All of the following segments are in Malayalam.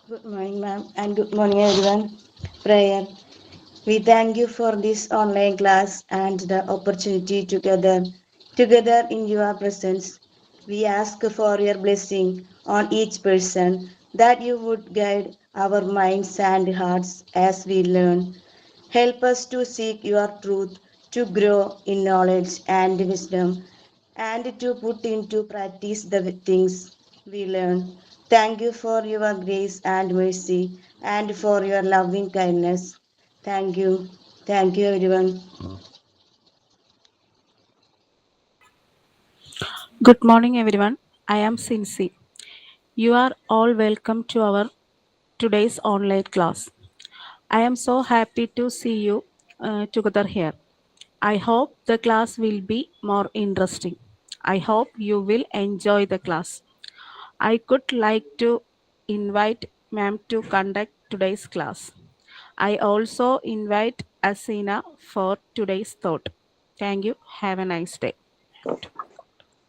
Good morning, ma'am, and good morning, everyone. Prayer. We thank you for this online class and the opportunity together in your presence. We ask for your blessing on each person, that you would guide our minds and hearts as we learn. Help us to seek your truth, to grow in knowledge and wisdom, and to put into practice the things we learn. Thank you for your grace and mercy and for your loving kindness. Thank you. Thank you, everyone. Good morning, everyone. I am Cincy. You are all welcome to our today's online class. I am so happy to see you together here. I hope the class will be more interesting. I hope you will enjoy the class. I could like to invite ma'am to conduct today's class. I also invite Asina for today's thought. Thank you. Have a nice day.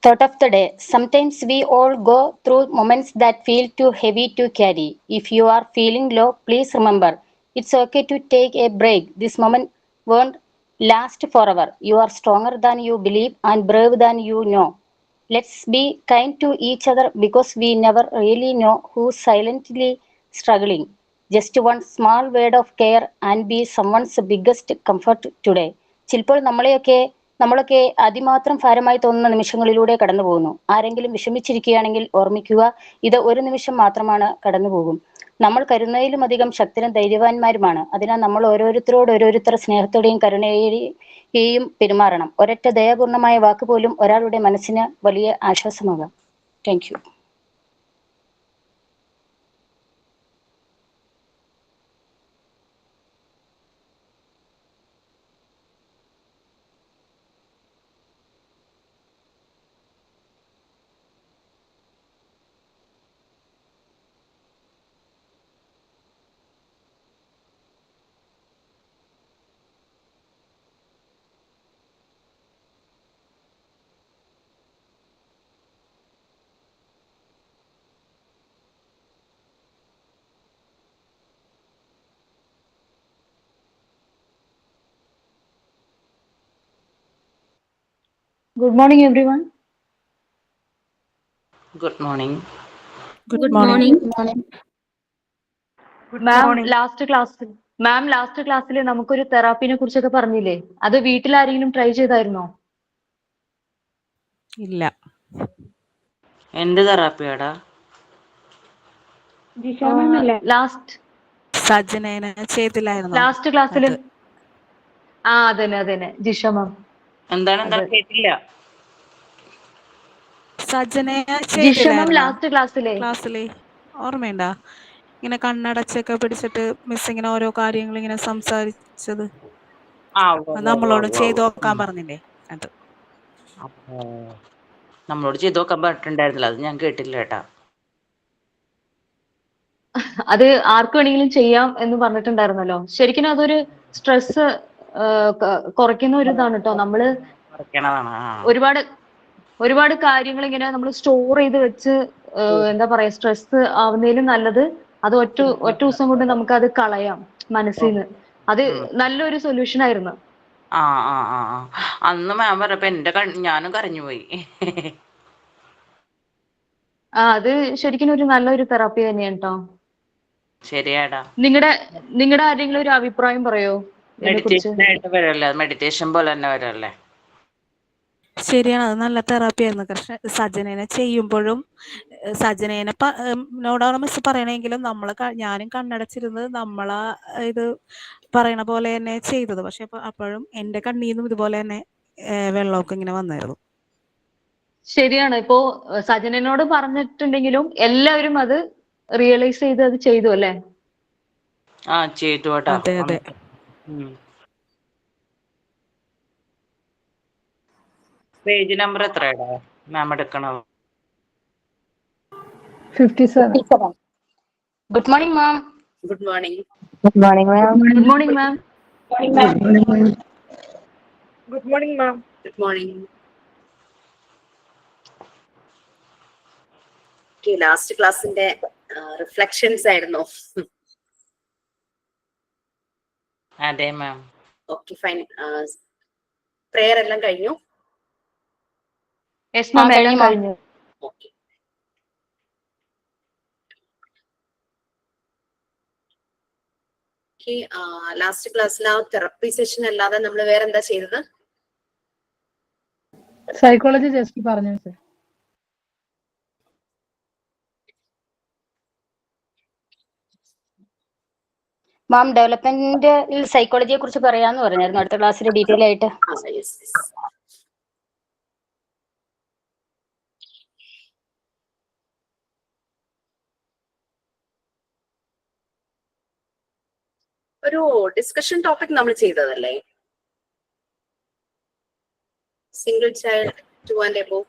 Thought of the day. Sometimes we all go through moments that feel too heavy to carry. If you are feeling low, please remember it's okay to take a break. This moment won't last forever. You are stronger than you believe and brave than you know. Let's be kind to each other because we never really know who's silently struggling. Just one small word of care and be someone's biggest comfort today. ചിലപ്പോൾ നമ്മളൊക്കെ അതിമാത്രം ഭാരമായി തോന്നുന്ന നിമിഷങ്ങളിലൂടെ കടന്നു പോകുന്നു. ആരെങ്കിലും വിഷമിച്ചിരിക്കുകയാണെങ്കിൽ ഓർമ്മിക്കുക, ഇത് ഒരു നിമിഷം മാത്രമാണ്, കടന്നുപോകും. നമ്മൾ കരുതുന്നതിലും അധികം ശക്തരും ധൈര്യവാന്മാരുമാണ്. അതിനാൽ നമ്മൾ ഓരോരുത്തർ സ്നേഹത്തോടെയും കരുണയെയും പെരുമാറണം. ഒരൊറ്റ ദയാപൂർണമായ വാക്ക് പോലും ഒരാളുടെ മനസ്സിന് വലിയ ആശ്വാസമാകാം. Thank you. Good morning, everyone. Good morning. Good Good morning. morning. Good ma'am morning. Last ക്ലാസ്സിൽ നമുക്കൊരു തെറാപ്പിനെ കുറിച്ചൊക്കെ പറഞ്ഞില്ലേ? അത് വീട്ടിൽ ആരെങ്കിലും ട്രൈ ചെയ്തായിരുന്നോ? ഇല്ല. എന്ത് തെറാപ്പിയാടാ? സജനേന ചെയ്തില്ലായിരുന്നോ? ലാസ്റ്റ് ക്ലാസ്സിൽ അതന്നെ ജിഷ മാം. എന്താണ് കേട്ടില്ല. സജനേന ജിഷ മാം ചെയ്തില്ലായിരുന്നോ ലാസ്റ്റ് ക്ലാസ്സില്? ഓർമ്മയുണ്ടാ? ഇങ്ങനെ കണ്ണടച്ചൊക്കെ പിടിച്ചിട്ട് മിസ് ഇങ്ങനെ ഓരോ കാര്യങ്ങൾ ഇങ്ങനെ സംസാരിച്ചത്. നമ്മളോട് ചെയ്തു നോക്കാൻ പറഞ്ഞില്ലേ? അത് നമ്മളോട് ചെയ്തു നോക്കാൻ പറഞ്ഞിട്ടുണ്ടായിരുന്നില്ല. അത് ഞാൻ കേട്ടില്ല കേട്ടാ. അത് ആർക്ക് വേണമെങ്കിലും ചെയ്യാം എന്ന് പറഞ്ഞിട്ടുണ്ടായിരുന്നല്ലോ. ശരിക്കും അതൊരു സ്ട്രെസ് കുറയ്ക്കുന്ന ഒരു ഇതാണ് കേട്ടോ. നമ്മള് ഒരുപാട് കാര്യങ്ങൾ ഇങ്ങനെ നമ്മൾ സ്റ്റോർ ചെയ്ത് വെച്ച് എന്താ പറയാ, സ്ട്രെസ് ആവുന്നതിലും നല്ലത് അത് ഒറ്റ ദിവസം കൊണ്ട് നമുക്ക് അത് കളയാം മനസ്സിൽ നിന്ന്. അത് നല്ലൊരു സൊല്യൂഷൻ ആയിരുന്നു. അന്ന് മാം പറഞ്ഞപ്പോ ഞാനും കരഞ്ഞു പോയി. അത് ശരിക്കും ഒരു നല്ലൊരു തെറാപ്പി തന്നെയാണ് കേട്ടോ. ശരിയാടാ. നിങ്ങളുടെ ആരെങ്കിലും ഒരു അഭിപ്രായം പറയോ? മെഡിറ്റേഷൻ പോലെ തന്നെ വരല്ലേ? ശരിയാണ്, അത് നല്ല തെറാപ്പി ആയിരുന്നു. പക്ഷെ സജനേനെ ചെയ്യുമ്പോഴും നോടാണ് മിസ് പറയണെങ്കിലും ഞാനും കണ്ണടച്ചിരുന്ന് നമ്മളാ ഇത് പറയണ പോലെ തന്നെ ചെയ്തത്. പക്ഷെ അപ്പോഴും എന്റെ കണ്ണീന്നും ഇതുപോലെ തന്നെ വെള്ളമൊക്കെ ഇങ്ങനെ വന്നായിരുന്നു. ശരിയാണ്. ഇപ്പോ സജനനോട് പറഞ്ഞിട്ടുണ്ടെങ്കിലും എല്ലാവരും അത് റിയലൈസ് ചെയ്ത് അത് ചെയ്തു അല്ലേ? ചെയ്തു കേട്ടോ. അതെ. പേജ് നമ്പർ എത്രയാടാ മാം എടുക്കണത്? 57. Good morning ma'am. Good morning. Good morning ma'am. Good morning ma'am. Good morning, ma'am. Good morning. Last ക്ലാസ്സിന്റെ റിഫ്ലക്ഷൻസ് ആയിരുന്നോ? അതെ മാം. Okay fine. പ്രെയർ എല്ലാം കഴിഞ്ഞു? യെസ് മാം, എല്ലാം കഴിഞ്ഞു, മാം. കഴിഞ്ഞു. ഓക്കെ. ലാസ്റ്റ് ക്ലാസ്സിൽ ആ തെറപ്പി സെഷൻ അല്ലാതെ നമ്മൾ വേറെ എന്താ ചെയ്തത്? സൈക്കോളജി ജസ്റ്റ് പറഞ്ഞു സർ. മാം ഡെവലപ്മെന്റ് സൈക്കോളജിയെ കുറിച്ച് പറയാന്ന് പറഞ്ഞായിരുന്നു അടുത്ത ക്ലാസ്സിൽ ഡീറ്റെയിൽ ആയിട്ട്. ഒരു ഡിസ്കഷൻ ടോപ്പിക് നമ്മൾ ചെയ്തതല്ലേ? Single child 2 and above.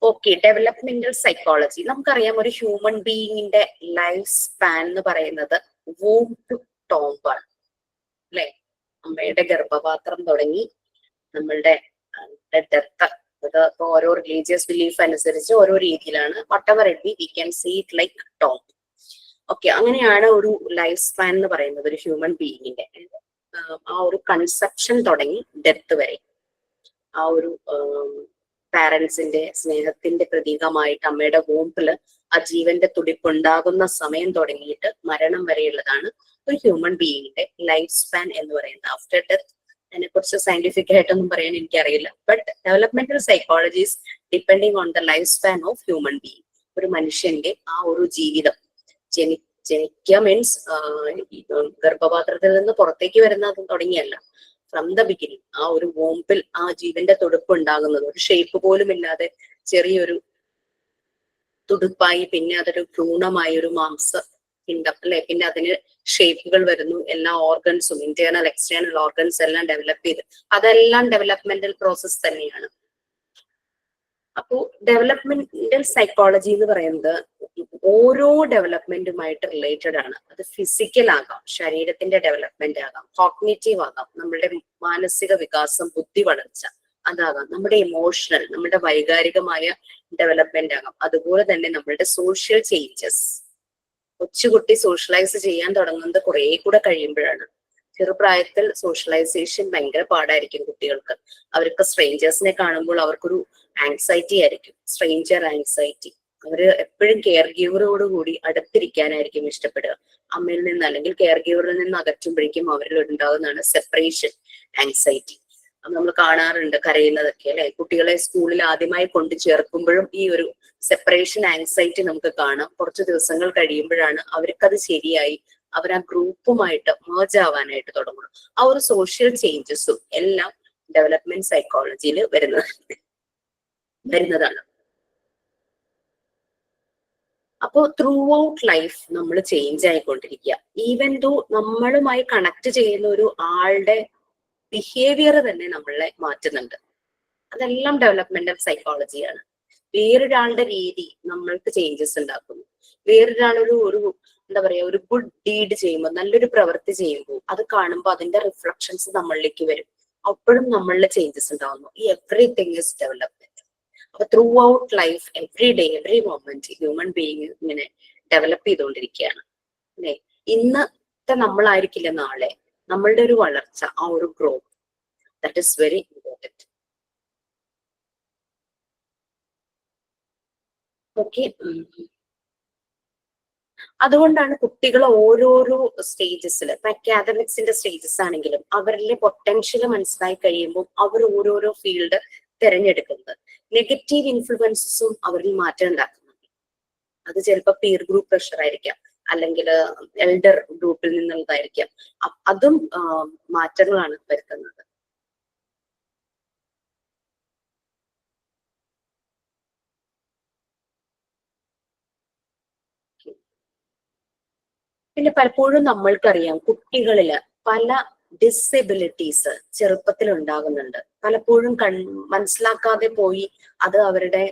Okay, developmental psychology. നമുക്കറിയാം ഒരു ഹ്യൂമൻ ബീയിങ്ങിന്റെ ലൈഫ് സ്പാൻ എന്ന് പറയുന്നത് വൂം ടു ടോംബ് ആണ് അല്ലെ? അമ്മയുടെ ഗർഭപാത്രം തുടങ്ങി നമ്മളുടെ ഡെത്ത്, അത് ഓരോ റിലീജിയസ് ബിലീഫ് അനുസരിച്ച് ഓരോ രീതിയിലാണ്. Whatever it be, we can see it like tomb. Okay, അങ്ങനെയാണ് ഒരു ലൈഫ് സ്പാൻ എന്ന് പറയുന്നത് ഒരു ഹ്യൂമൻ ബീയിങ്ങിന്റെ. ആ ഒരു കൺസെപ്ഷൻ തുടങ്ങി ഡെത്ത് വരെ ആ ഒരു പാരന്റ്സിന്റെ സ്നേഹത്തിന്റെ പ്രതീകമായിട്ട് അമ്മയുടെ വൂമ്പില് ആ ജീവന്റെ തുടിപ്പുണ്ടാകുന്ന സമയം തുടങ്ങിയിട്ട് മരണം വരെയുള്ളതാണ് ഒരു ഹ്യൂമൻ ബീയിങ്ങിന്റെ ലൈഫ് സ്പാൻ എന്ന് പറയുന്നത്. ആഫ്റ്റർ ഡെത്ത് അതിനെ കുറിച്ച് സയന്റിഫിക് ആയിട്ടൊന്നും പറയാൻ എനിക്കറിയില്ല. But developmental psychologies depending on the life span of human being. ഒരു മനുഷ്യന്റെ ആ ഒരു ജീവിതം ജനിക്കുക മീൻസ് ഗർഭപാത്രത്തിൽ നിന്ന് പുറത്തേക്ക് വരുന്നത് തുടങ്ങിയല്ല, ഫ്രം ദ ബിഗിനിങ് ആ ഒരു വോമ്പിൽ ആ ജീവന്റെ തുടുപ്പ് ഉണ്ടാകുന്നത് ഒരു ഷേപ്പ് പോലും ഇല്ലാതെ ചെറിയൊരു തുടുപ്പായി, പിന്നെ അതൊരു ഭ്രൂണമായി ഒരു മാംസ പിണ്ടം അല്ലെ, പിന്നെ അതിന് ഷേപ്പുകൾ വരുന്നു, എല്ലാ ഓർഗൻസും ഇന്റേണൽ എക്സ്റ്റേണൽ ഓർഗൻസ് എല്ലാം ഡെവലപ്പ് ചെയ്ത്, അതെല്ലാം ഡെവലപ്മെന്റൽ പ്രോസസ് തന്നെയാണ്. അപ്പോ ഡെവലപ്മെന്റൽ സൈക്കോളജി എന്ന് പറയുന്നത് ഓരോ ഡെവലപ്മെന്റുമായിട്ട് റിലേറ്റഡ് ആണ്. അത് ഫിസിക്കൽ ആകാം, ശരീരത്തിന്റെ ഡെവലപ്മെന്റ് ആകാം, കോഗ്നിറ്റീവ് ആകാം, നമ്മുടെ മാനസിക വികാസം, ബുദ്ധി വളർച്ച അതാകാം, നമ്മുടെ ഇമോഷണൽ, നമ്മുടെ വൈകാരികമായ ഡെവലപ്മെന്റ് ആകാം, അതുപോലെ തന്നെ നമ്മളുടെ സോഷ്യൽ ചേഞ്ചസ്. കൊച്ചുകുട്ടി സോഷ്യലൈസ് ചെയ്യാൻ തുടങ്ങുന്നത് കുറെ കൂടെ കഴിയുമ്പോഴാണ്. ചെറുപ്രായത്തിൽ സോഷ്യലൈസേഷൻ ഭയങ്കര പാടായിരിക്കും കുട്ടികൾക്ക്. അവർക്ക് സ്ട്രേഞ്ചേഴ്സിനെ കാണുമ്പോൾ അവർക്കൊരു ആങ്സൈറ്റി ആയിരിക്കും, സ്ട്രേഞ്ചർ ആങ്സൈറ്റി. അവര് എപ്പോഴും കെയർ ഗീവറോട് കൂടി അടുത്തിരിക്കാനായിരിക്കും ഇഷ്ടപ്പെടുക. അമ്മയിൽ നിന്ന് അല്ലെങ്കിൽ കെയർ ഗീവറിൽ നിന്ന് അകറ്റുമ്പോഴേക്കും അവരിൽ ഉണ്ടാകുന്നതാണ് സെപ്പറേഷൻ ആങ്സൈറ്റി. നമ്മൾ കാണാറുണ്ട് കരയുന്നതൊക്കെ അല്ലെ. കുട്ടികളെ സ്കൂളിൽ ആദ്യമായി കൊണ്ടു ചേർക്കുമ്പോഴും ഈ ഒരു സെപ്പറേഷൻ ആങ്സൈറ്റി നമുക്ക് കാണാം. കുറച്ച് ദിവസങ്ങൾ കഴിയുമ്പോഴാണ് അവർക്കത് ശരിയായി അവർ ആ ഗ്രൂപ്പുമായിട്ട് മേർജ് ആവാനായിട്ട് തുടങ്ങും. ആ ഒരു സോഷ്യൽ ചേഞ്ചസും എല്ലാം ഡെവലപ്മെന്റ് സൈക്കോളജിയിൽ വരുന്നതാണ്. അപ്പോ ത്രൂ ഔട്ട് ലൈഫ് നമ്മൾ ചേഞ്ച് ആയിക്കൊണ്ടിരിക്കുക. ഈവൻ ദോ നമ്മളുമായി കണക്ട് ചെയ്യുന്ന ഒരു ആളുടെ ബിഹേവിയർ തന്നെ നമ്മളെ മാറ്റുന്നുണ്ട്. അതെല്ലാം ഡെവലപ്മെന്റൽ സൈക്കോളജിയാണ്. വേറൊരാളുടെ രീതി നമ്മൾക്ക് ചേഞ്ചസ് ഉണ്ടാക്കുന്നു. വേറൊരാളൊരു എന്താ പറയാ ഒരു ഗുഡ് ഡീഡ് ചെയ്യുമ്പോൾ, നല്ലൊരു പ്രവൃത്തി ചെയ്യുമ്പോൾ അത് കാണുമ്പോൾ അതിന്റെ റിഫ്ലക്ഷൻസ് നമ്മളിലേക്ക് വരും. അപ്പോഴും നമ്മളിൽ ചേഞ്ചസ് ഉണ്ടാവുന്നു. ഈ എവറിത്തിങ് ഇസ് ഡെവലപ്മെന്റ്. അപ്പൊ through out life every day every moment human being ഇങ്ങനെ ഡെവലപ്പ് ചെയ്തുകൊണ്ടിരിക്കുകയാണ് അല്ലെ. ഇന്നത്തെ നമ്മളായിരിക്കില്ല നാളെ. നമ്മളുടെ ഒരു വളർച്ച, ആ ഒരു growth, that is very important. Okay, അതുകൊണ്ടാണ് കുട്ടികൾ ഓരോരോ സ്റ്റേജസിൽ, ഇപ്പൊ അക്കാദമിക്സിന്റെ സ്റ്റേജസ് ആണെങ്കിലും അവരിലെ പൊട്ടൻഷ്യൽ മനസ്സിലായി കഴിയുമ്പോൾ അവർ ഓരോരോ ഫീൽഡ് തിരഞ്ഞെടുക്കുന്നത്. നെഗറ്റീവ് ഇൻഫ്ലുവൻസസും അവരിൽ മാറ്റം ഉണ്ടാക്കുന്നുണ്ട്. അത് ചിലപ്പോൾ പീർ ഗ്രൂപ്പ് പ്രഷർ ആയിരിക്കാം, അല്ലെങ്കിൽ എൽഡർ ഗ്രൂപ്പിൽ നിന്നുള്ളതായിരിക്കാം. അതും മാറ്റങ്ങളാണ് വരുത്തുന്നത്. പിന്നെ പലപ്പോഴും നമ്മൾക്കറിയാം കുട്ടികളില് പല ഡിസെബിലിറ്റീസ് ചെറുപ്പത്തിൽ ഉണ്ടാകുന്നുണ്ട്. പലപ്പോഴും മനസ്സിലാക്കാതെ പോയി അത് അവരുടെ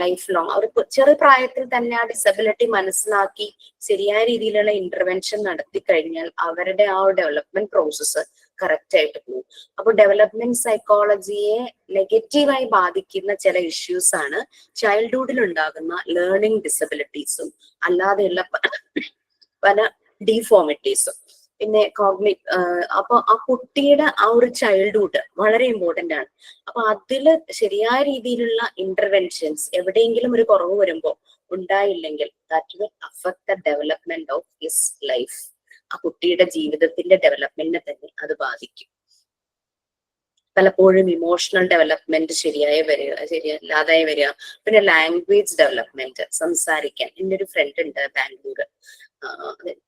ലൈഫ് ലോങ് അവർ ചെറു പ്രായത്തിൽ തന്നെ ആ ഡിസബിലിറ്റി മനസ്സിലാക്കി ശരിയായ രീതിയിലുള്ള ഇന്റർവെൻഷൻ നടത്തി കഴിഞ്ഞാൽ അവരുടെ ആ ഡെവലപ്മെന്റ് പ്രോസസ്സ് കറക്റ്റ് ആയിട്ട് പോകും. അപ്പൊ ഡെവലപ്മെന്റ് സൈക്കോളജിയെ നെഗറ്റീവായി ബാധിക്കുന്ന ചില ഇഷ്യൂസ് ആണ് ചൈൽഡ്ഹുഡിൽ ഉണ്ടാകുന്ന ലേണിംഗ് ഡിസബിലിറ്റീസും അല്ലാതെയുള്ള പല ഡിഫോമിറ്റീസും. പിന്നെ അപ്പൊ ആ കുട്ടിയുടെ ആ ഒരു ചൈൽഡ്ഹുഡ് വളരെ ഇമ്പോർട്ടന്റ് ആണ്. അപ്പൊ അതില് ശരിയായ രീതിയിലുള്ള ഇന്റർവെൻഷൻസ് എവിടെയെങ്കിലും ഒരു കുറവ് വരുമ്പോൾ ഉണ്ടായില്ലെങ്കിൽ that will affect the development of his life. ആ കുട്ടിയുടെ ജീവിതത്തിന്റെ ഡെവലപ്മെന്റിനെ തന്നെ അത് ബാധിക്കും. പലപ്പോഴും ഇമോഷണൽ ഡെവലപ്മെന്റ് ശരിയല്ലാതായി വരിക. പിന്നെ ലാംഗ്വേജ് ഡെവലപ്മെന്റ്, സംസാരിക്കാൻ. എൻ്റെ ഒരു ഫ്രണ്ട് ഉണ്ട് ബാംഗ്ലൂർ,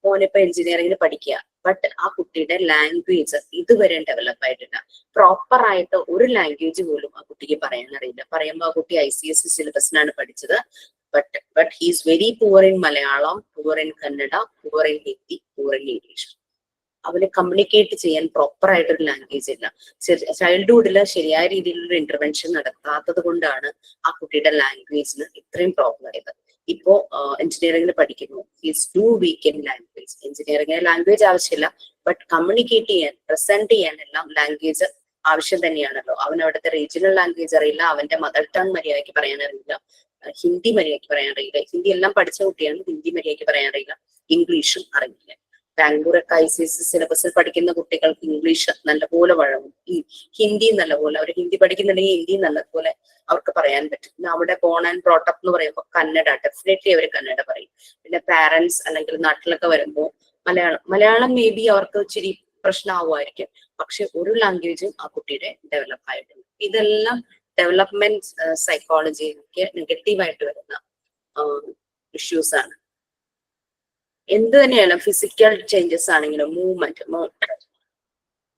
മോനിപ്പോ എഞ്ചിനീയറിംഗിന് പഠിക്കുക. ബട്ട് ആ കുട്ടിയുടെ ലാംഗ്വേജ് ഇതുവരെ ഡെവലപ്പ് ആയിട്ടില്ല. പ്രോപ്പർ ആയിട്ട് ഒരു ലാംഗ്വേജ് പോലും ആ കുട്ടിക്ക് പറയാൻ അറിയില്ല. പറയുമ്പോൾ ആ കുട്ടി ICSE സിലബസിനാണ് പഠിച്ചത്. But he is very poor in Malayalam, poor in Kannada, poor in Hindi, poor in English. അവന് കമ്മ്യൂണിക്കേറ്റ് ചെയ്യാൻ പ്രോപ്പർ ആയിട്ടൊരു ലാംഗ്വേജ് ഇല്ല. ചൈൽഡ്ഹുഡില് ശരിയായ രീതിയിലുള്ള ഇന്റർവെൻഷൻ നടത്താത്തത് കൊണ്ടാണ് ആ കുട്ടിയുടെ ലാംഗ്വേജിന് ഇത്രയും പ്രോബ്ലം ആയത്. ഇപ്പോ എഞ്ചിനീയറിംഗിന് പഠിക്കുന്നു. Is too weak in language. എഞ്ചിനീയറിംഗിന് ലാംഗ്വേജ് ആവശ്യമില്ല, ബട്ട് കമ്മ്യൂണിക്കേറ്റ് ചെയ്യാൻ, പ്രസന്റ് ചെയ്യാൻ എല്ലാം ലാംഗ്വേജ് ആവശ്യം തന്നെയാണല്ലോ. അവൻ അവിടുത്തെ റീജിയണൽ ലാംഗ്വേജ് അറിയില്ല, അവന്റെ മദർ ടങ് മര്യാദയ്ക്ക് പറയാൻ അറിയില്ല, ഹിന്ദി മര്യാദയ്ക്ക് പറയാൻ അറിയില്ല. ഹിന്ദി എല്ലാം പഠിച്ച കുട്ടിയാണ്, ഹിന്ദി മര്യാദയ്ക്ക് പറയാൻ അറിയില്ല, ഇംഗ്ലീഷും അറിയില്ല. ബാംഗ്ലൂരൊക്കെ ICSE സിലബസിൽ പഠിക്കുന്ന കുട്ടികൾക്ക് ഇംഗ്ലീഷ് നല്ലപോലെ വഴങ്ങും, ഈ ഹിന്ദി നല്ലപോലെ. അവർ ഹിന്ദി പഠിക്കുന്നുണ്ടെങ്കിൽ ഹിന്ദി നല്ലപോലെ അവർക്ക് പറയാൻ പറ്റും. പിന്നെ അവിടെ ബോൺ ആൻഡ് ബ്രോട്ടപ്പ് എന്ന് പറയുമ്പോൾ കന്നഡ, ഡെഫിനറ്റ്ലി അവർ കന്നഡ പറയും. പിന്നെ പാരന്റ്സ് അല്ലെങ്കിൽ നാട്ടിലൊക്കെ വരുമ്പോൾ മലയാളം മേ ബി അവർക്ക് ഇച്ചിരി പ്രശ്നമാവുമായിരിക്കും, പക്ഷെ ഒരു ലാംഗ്വേജും ആ കുട്ടിയുടെ ഡെവലപ്പ് ആയിട്ടുണ്ട്. ഇതെല്ലാം ഡെവലപ്മെന്റ് സൈക്കോളജിക്ക് നെഗറ്റീവായിട്ട് വരുന്ന ഇഷ്യൂസ് ആണ്. എന്ത് തന്നെയാണ്, ഫിസിക്കൽ ചേഞ്ചസ് ആണെങ്കിലും, മൂവ്മെന്റ്,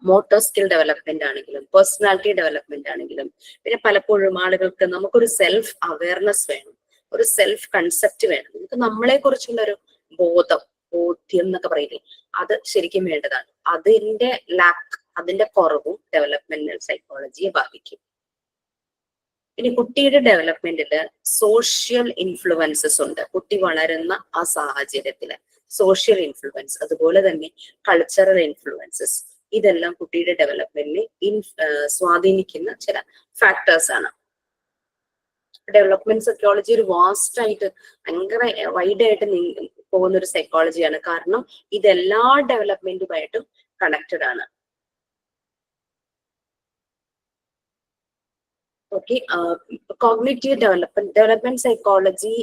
മോട്ടോർ സ്കിൽ ഡെവലപ്മെന്റ് ആണെങ്കിലും, പേഴ്സണാലിറ്റി ഡെവലപ്മെന്റ് ആണെങ്കിലും. പിന്നെ പലപ്പോഴും ആളുകൾക്ക് നമുക്കൊരു സെൽഫ് അവയർനെസ് വേണം, ഒരു സെൽഫ് കൺസെപ്റ്റ് വേണം. നമുക്ക് നമ്മളെ കുറിച്ചുള്ള ഒരു ബോധ്യം എന്നൊക്കെ പറയില്ലേ, അത് ശരിക്കും വേണ്ടതാണ്. അതിന്റെ അതിന്റെ കുറവും ഡെവലപ്മെന്റൽ സൈക്കോളജിയെ ബാധിക്കും. ഇനി കുട്ടിയുടെ ഡെവലപ്മെന്റില് സോഷ്യൽ ഇൻഫ്ലുവൻസസ് ഉണ്ട്. കുട്ടി വളരുന്ന ആ സാഹചര്യത്തില് സോഷ്യൽ ഇൻഫ്ലുവൻസ്, അതുപോലെ തന്നെ കൾച്ചറൽ ഇൻഫ്ലുവൻസസ്, ഇതെല്ലാം കുട്ടിയുടെ ഡെവലപ്മെന്റിനെ സ്വാധീനിക്കുന്ന ചില ഫാക്ടേഴ്സ് ആണ്. ഡെവലപ്മെന്റ് സൈക്കോളജി ഒരു വാസ്റ്റ് ആയിട്ട് ഭയങ്കര വൈഡ് ആയിട്ട് പോകുന്ന ഒരു സൈക്കോളജിയാണ്. കാരണം ഇതെല്ലാ ഡെവലപ്മെന്റുമായിട്ടും കണക്റ്റഡ് ആണ്. Okay, cognitive development psychology